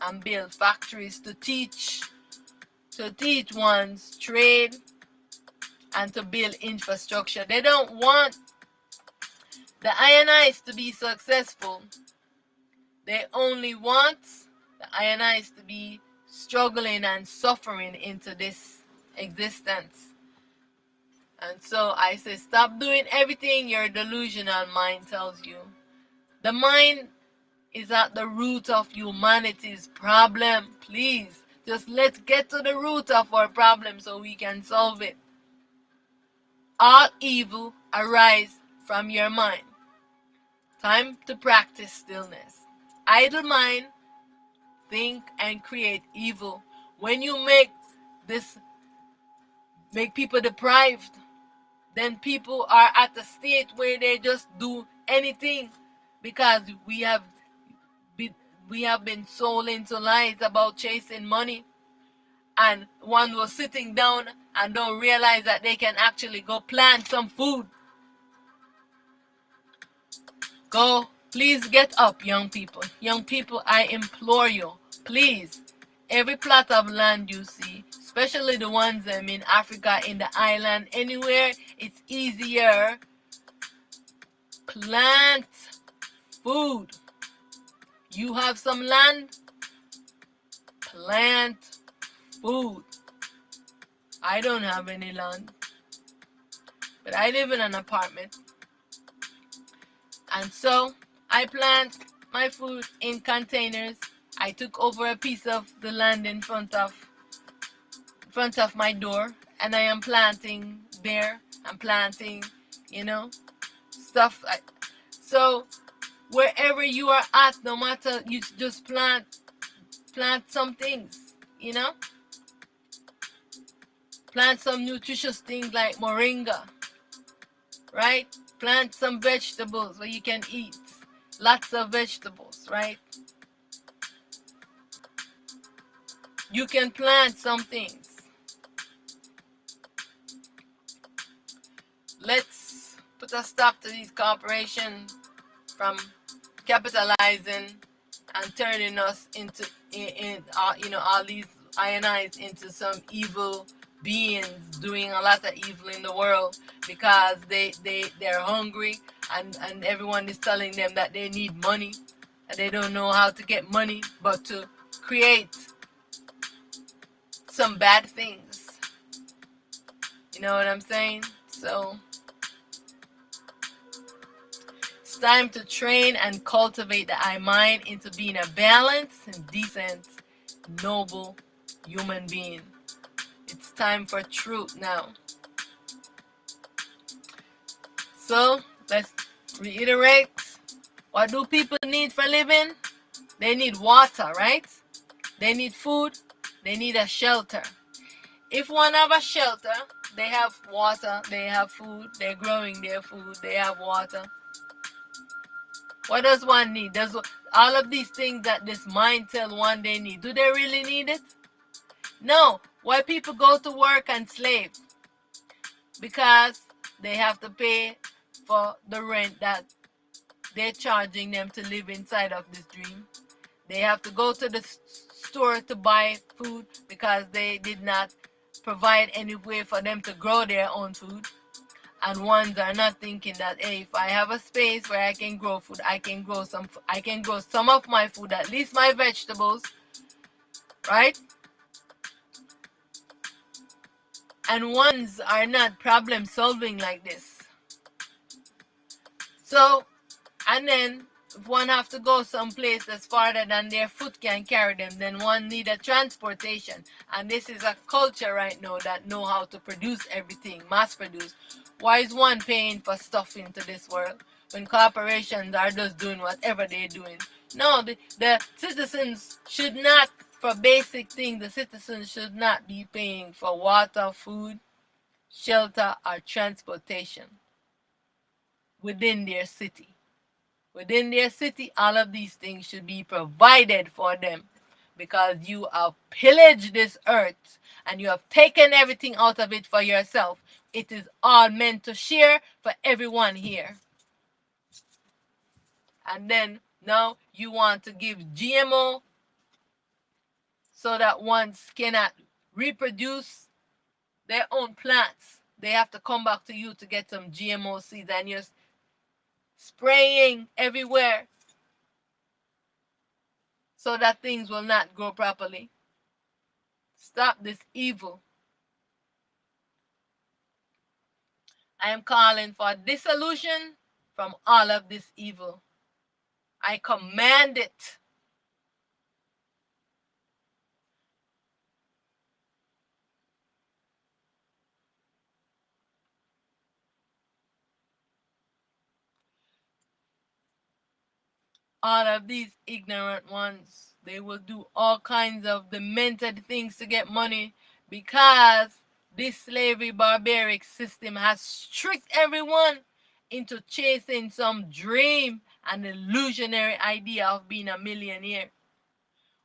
and build factories to teach one's trade and to build infrastructure. They don't want the INIs to be successful. They only want the INIs to be struggling and suffering into this existence. And so I say, stop doing everything your delusional mind tells you. The mind is at the root of humanity's problem. Please, just let's get to the root of our problem so we can solve it. All evil arises from your mind. Time to practice stillness. Idle mind, think and create evil. When you make people deprived, then people are at a state where they just do anything, because we have been sold into lies about chasing money, and one was sitting down and don't realize that they can actually go plant some food. Go, please get up, young people. Young people, I implore you, please, every plot of land you see, especially the ones in Africa, in the island, anywhere it's easier, plant food. You have some land, plant food. I don't have any land, but I live in an apartment. And so I plant my food in containers. I took over a piece of the land in front of my door, and I am planting there. I'm planting, stuff. So wherever you are at, no matter, you just plant some things, Plant some nutritious things like moringa, right? Plant some vegetables where you can eat. Lots of vegetables, right? You can plant some things. Let's put a stop to these corporations from capitalizing and turning us into all these ionites into some evil beings doing a lot of evil in the world because they're hungry, and everyone is telling them that they need money and they don't know how to get money but to create some bad things. You know what I'm saying? So it's time to train and cultivate the I mind into being a balanced and decent, noble human being. It's time for truth now. So let's reiterate. What do people need for living? They need water, right? They need food. They need a shelter. If one have a shelter, they have water, they have food, they're growing their food, they have water. What does one need? Does all of these things that this mind tell one they need, do they really need it? No. Why people go to work and slave? Because they have to pay for the rent that they're charging them to live inside of this dream. They have to go to the store to buy food because they did not provide any way for them to grow their own food. And ones are not thinking that, hey, if I have a space where I can grow food, I can grow some of my food, at least my vegetables, right? And ones are not problem solving like this. So, and then if one have to go someplace that's farther than their foot can carry them, then one need a transportation. And this is a culture right now that know how to produce everything, mass produce. Why is one paying for stuff into this world when corporations are just doing whatever they're doing? No, the citizens should not, for basic things, the citizens should not be paying for water, food, shelter, or transportation within their city. Within their city, all of these things should be provided for them because you have pillaged this earth and you have taken everything out of it for yourself. It is all meant to share for everyone here. And then now you want to give GMO so that ones cannot reproduce their own plants. They have to come back to you to get some GMO seeds, and you're spraying everywhere so that things will not grow properly. Stop this evil. I am calling for dissolution from all of this evil. I command it. All of these ignorant ones, they will do all kinds of demented things to get money because this slavery barbaric system has tricked everyone into chasing some dream and illusionary idea of being a millionaire.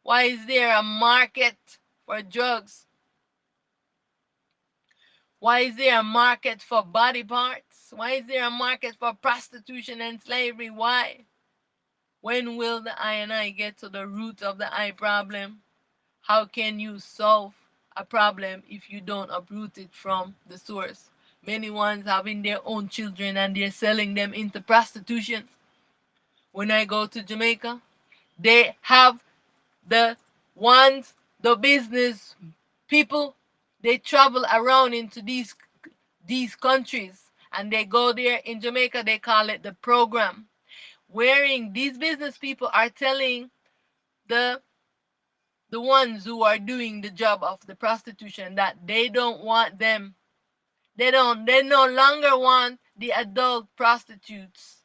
Why is there a market for drugs? Why is there a market for body parts? Why is there a market for prostitution and slavery? Why? When will the I and I get to the root of the I problem? How can you solve a problem if you don't uproot it from the source? Many ones having their own children and they're selling them into prostitution. When I go to Jamaica, they have the business people, they travel around into these countries and they go there. In Jamaica, they call it the program, wherein these business people are telling the ones who are doing the job of the prostitution that they don't want them. They no longer want the adult prostitutes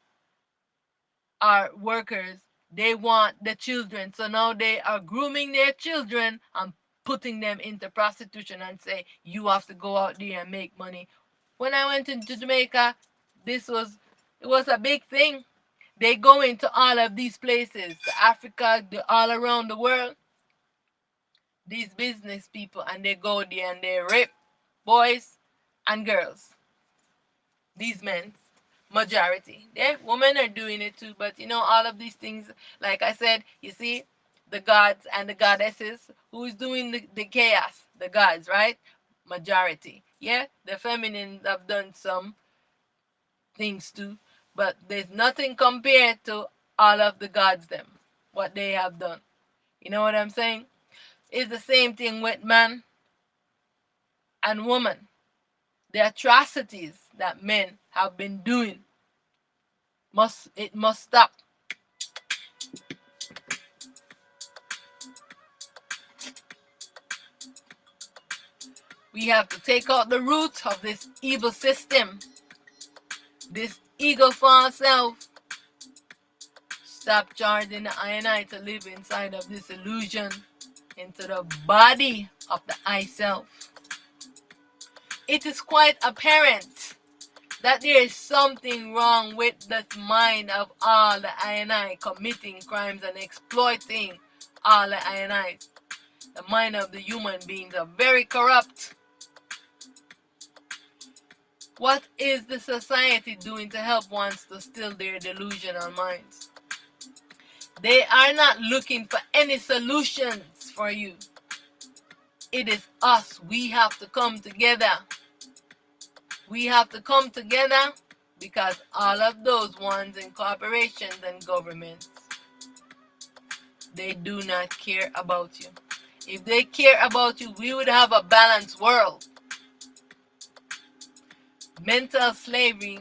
or workers. They want the children. So now they are grooming their children and putting them into prostitution and say, you have to go out there and make money. When I went into Jamaica, this was It was a big thing. They go into all of these places, Africa, all around the world, these business people, and they go there and they rape boys and girls. These men, majority. Yeah, women are doing it too, but you know, all of these things, like I said, you see, the gods and the goddesses, who is doing the chaos? The gods, right? Majority. Yeah, the feminines have done some things too, but there's nothing compared to all of the gods them, what they have done. You know what I'm saying? It's the same thing with man and woman. The atrocities that men have been doing must stop. We have to take out the roots of this evil system, this ego false self. Stop charging the I and I to live inside of this illusion into the body of the I self. It is quite apparent that there is something wrong with the mind of all the I and I committing crimes and exploiting all the I and I. The mind of the human beings are very corrupt. What is the society doing to help ones to still their delusional minds? They are not looking for any solutions for you. It is us. We have to come together. We have to come together because all of those ones in corporations and governments, they do not care about you. If they care about you, we would have a balanced world. Mental slavery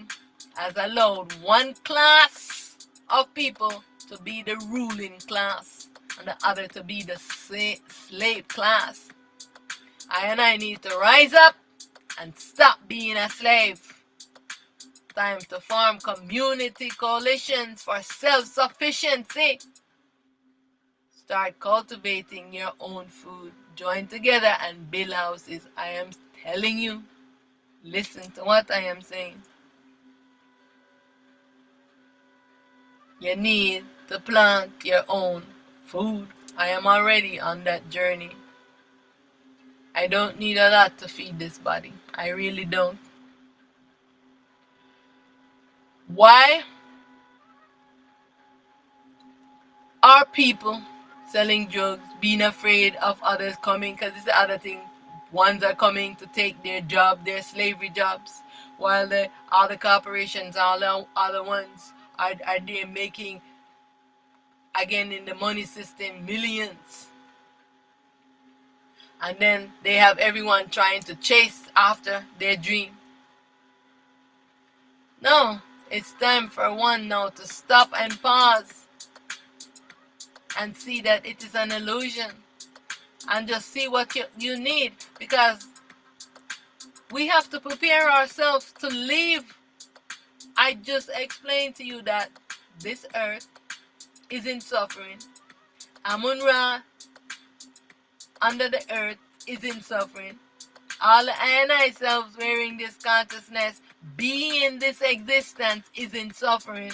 has allowed one class of people to be the ruling class and the other to be the slave class. I need to rise up and stop being a slave. Time to form community coalitions for self-sufficiency. Start cultivating your own food. Join together and build houses. I am telling you. Listen to what I am saying. You need to plant your own food. I am already on that journey. I don't need a lot to feed this body. I really don't. Why are people selling drugs, being afraid of others coming? Because it's the other thing. Ones are coming to take their job, their slavery jobs, while the other corporations, all the other ones are there making, again in the money system, millions. And then they have everyone trying to chase after their dream. No, it's time for one now to stop and pause and see that it is an illusion and just see what you need, because we have to prepare ourselves to leave. I just explained to you that this earth is in suffering. Aten Ra under the earth is in suffering. All the I and I selves wearing this consciousness, being in this existence, is in suffering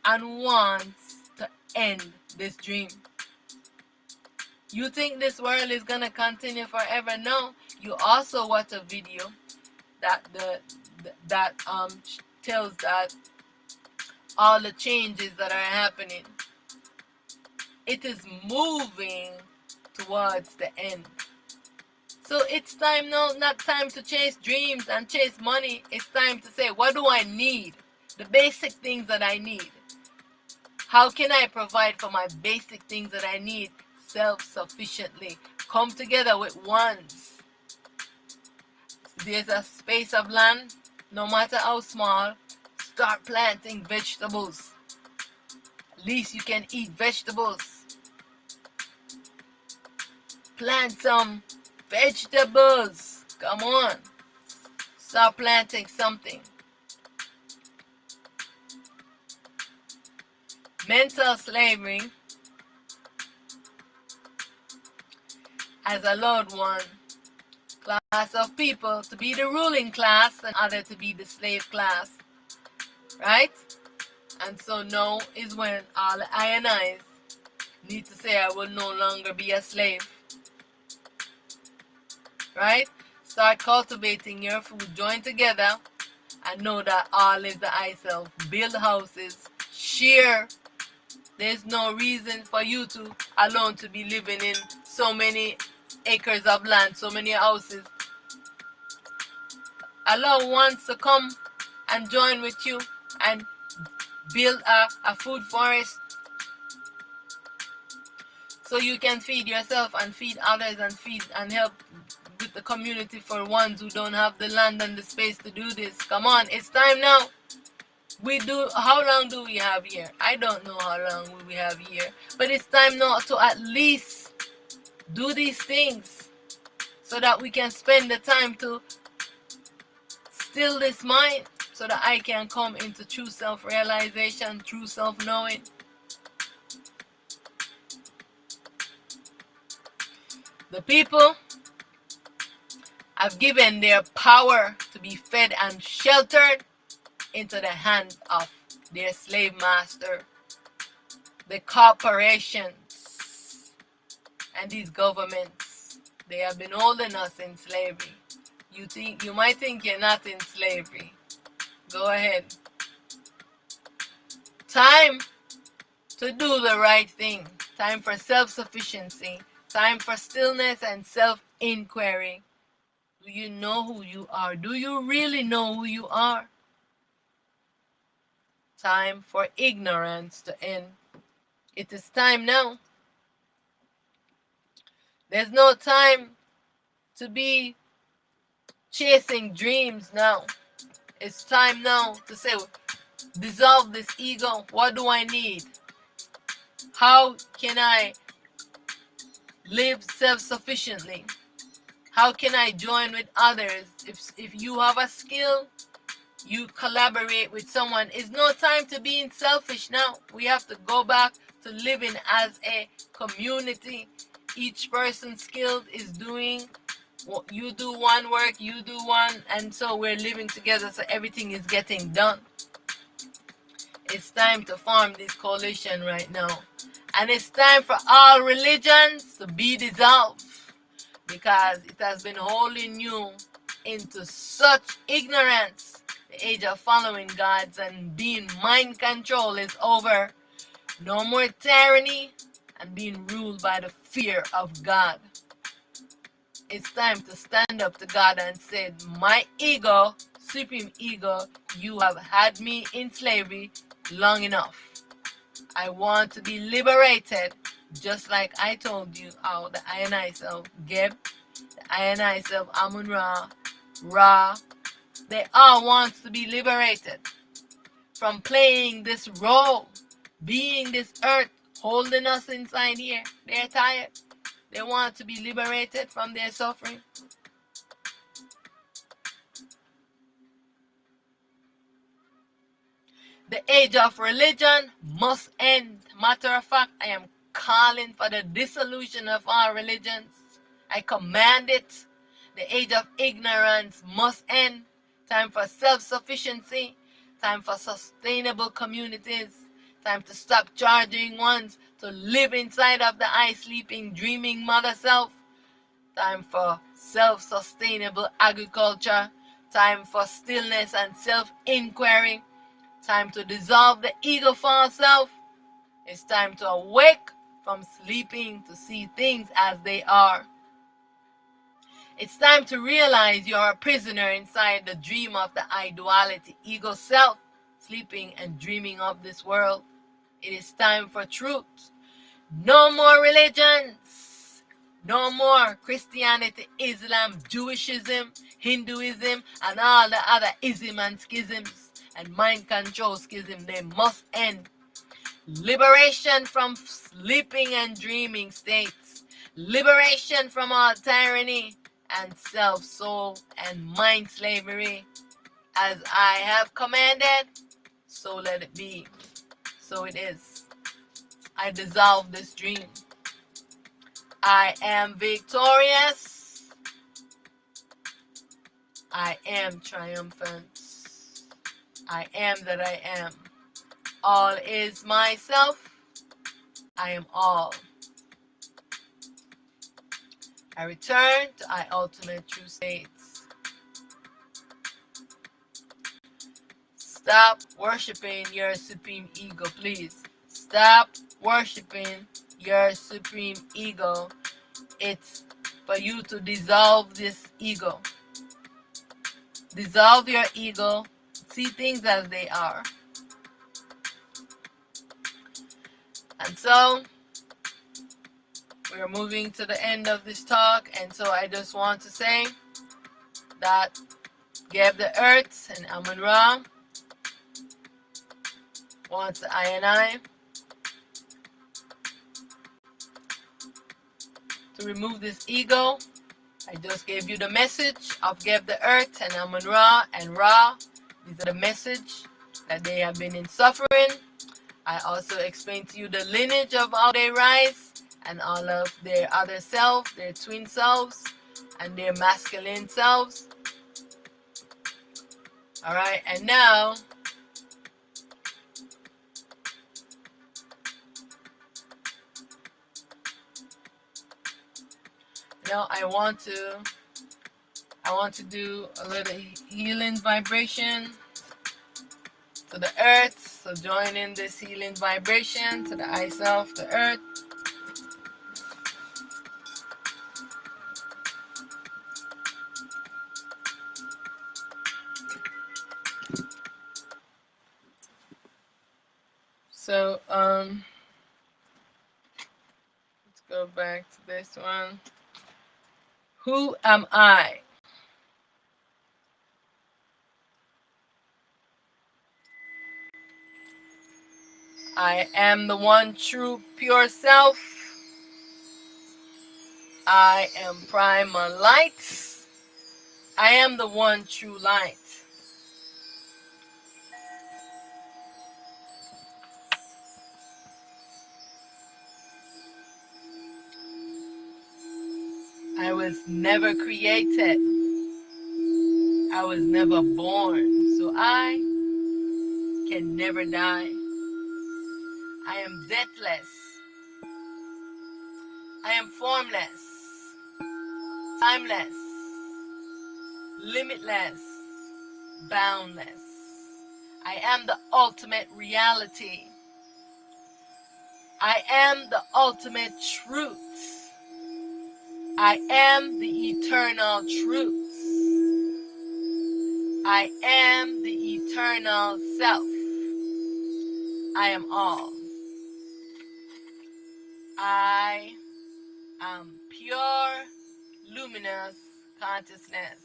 and wants to end this dream. You think this world is gonna continue forever? No. You also watch a video that tells that all the changes that are happening, it is moving towards the end. So it's time now, not time to chase dreams and chase money. It's time to say, what do I need? The basic things that I need. How can I provide for my basic things that I need self-sufficiently? Come together with ones. There's a space of land, no matter how small, start planting vegetables. At least you can eat vegetables. Plant some vegetables. Come on. Start planting something. Mental slavery has allowed one class of people to be the ruling class and other to be the slave class. right? And so now is when all the I and I's need to say, I will no longer be a slave, right? Start cultivating your food, join together, and know that all is the I self. Build houses, share. There's no reason for you to alone to be living in so many acres of land, so many houses. Allow ones to come and join with you and build a food forest so you can feed yourself and feed others and feed and help with the community for ones who don't have the land and the space to do this. Come on, it's time now. How long do we have here? I don't know how long we have here, but it's time now to at least do these things so that we can spend the time to still this mind so that I can come into true self-realization, true self-knowing. The people have given their power to be fed and sheltered into the hands of their slave master, the corporations, and these governments. They have been holding us in slavery. You might think you're not in slavery. Go ahead. Time to do the right thing. Time for self-sufficiency. Time for stillness and self-inquiry. Do you know who you are? Do you really know who you are? Time for ignorance to end. It is time now. There's no time to be chasing dreams now. It's time now to say, dissolve this ego. What do I need? How can I live self-sufficiently? How can I join with others? If you have a skill, you collaborate with someone. It's no time to being selfish now. We have to go back to living as a community. Each person's skill is doing, you do one work, you do one, and so we're living together, so everything is getting done. It's time to form this coalition right now. And it's time for all religions to be dissolved, because it has been holding you into such ignorance. The age of following gods and being mind control is over. No more tyranny and being ruled by the fear of God. It's time to stand up to God and say, my ego, supreme ego, you have had me in slavery long enough. I want to be liberated, just like I told you how the I and I self, Geb, the I and I self, Amun Ra, Ra, they all want to be liberated from playing this role, being this earth, holding us inside here. They're tired. They want to be liberated from their suffering. The age of religion must end. Matter of fact, I am calling for the dissolution of all religions. I command it. The age of ignorance must end. Time for self-sufficiency. Time for sustainable communities. Time to stop charging ones to live inside of the eye sleeping, dreaming mother self. Time for self-sustainable agriculture. Time for stillness and self-inquiry. Time to dissolve the ego false self. It's time to awake from sleeping to see things as they are. It's time to realize you're a prisoner inside the dream of the I duality, ego self, sleeping and dreaming of this world. It is time for truth. No more religions. No more Christianity, Islam, Jewishism, Hinduism, and all the other ism and schisms and mind control schism. They must end. Liberation from sleeping and dreaming states. Liberation from all tyranny and self, soul, and mind slavery. As I have commanded, so let it be. So it is. I dissolve this dream. I am victorious. I am triumphant. I am that I am. All is myself. I am all. I return to my ultimate true states. Stop worshiping your supreme ego, please. Stop worshiping your supreme ego. It's for you to dissolve this ego. Dissolve your ego. See things as they are. And so, we're moving to the end of this talk. And so I just want to say that Gab the Earth and Amun Ra wants I and I to remove this ego. I just gave you the message of Gab the Earth and Amun Ra and Ra. These are the message that they have been in suffering. I also explained to you the lineage of how they rise and all of their other selves, their twin selves, and their masculine selves. Alright, and now I want to do a little healing vibration to the earth. So join in this healing vibration to the I self, the earth. So let's go back to this one. Who am I? I am the one true pure self. I am primal light. I am the one true light. I was never created. I was never born. So I can never die. I am deathless. I am formless, timeless, limitless, boundless. I am the ultimate reality. I am the ultimate truth. I am the eternal truth. I am the eternal self. I am all. I am pure, luminous consciousness.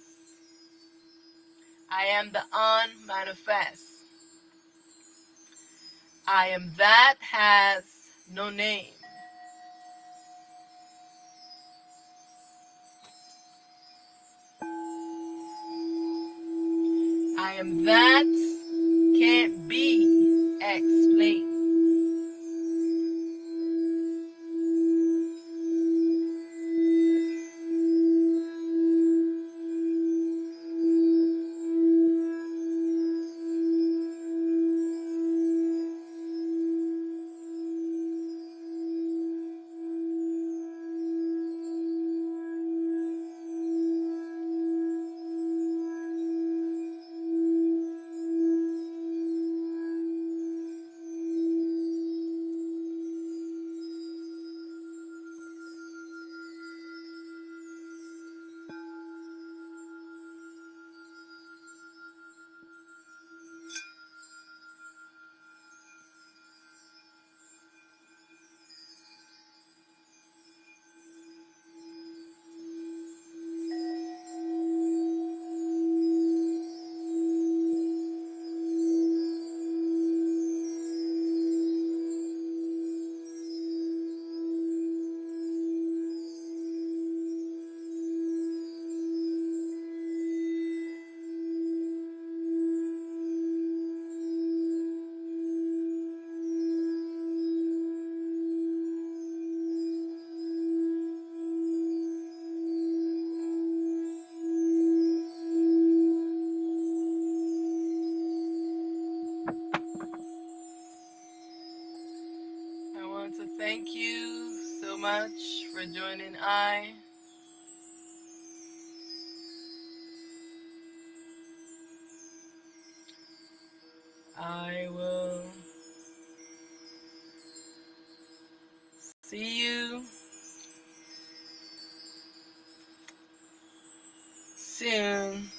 I am the unmanifest. I am that has no name. I am that can't be explained. want to thank you so much for joining I will see you soon.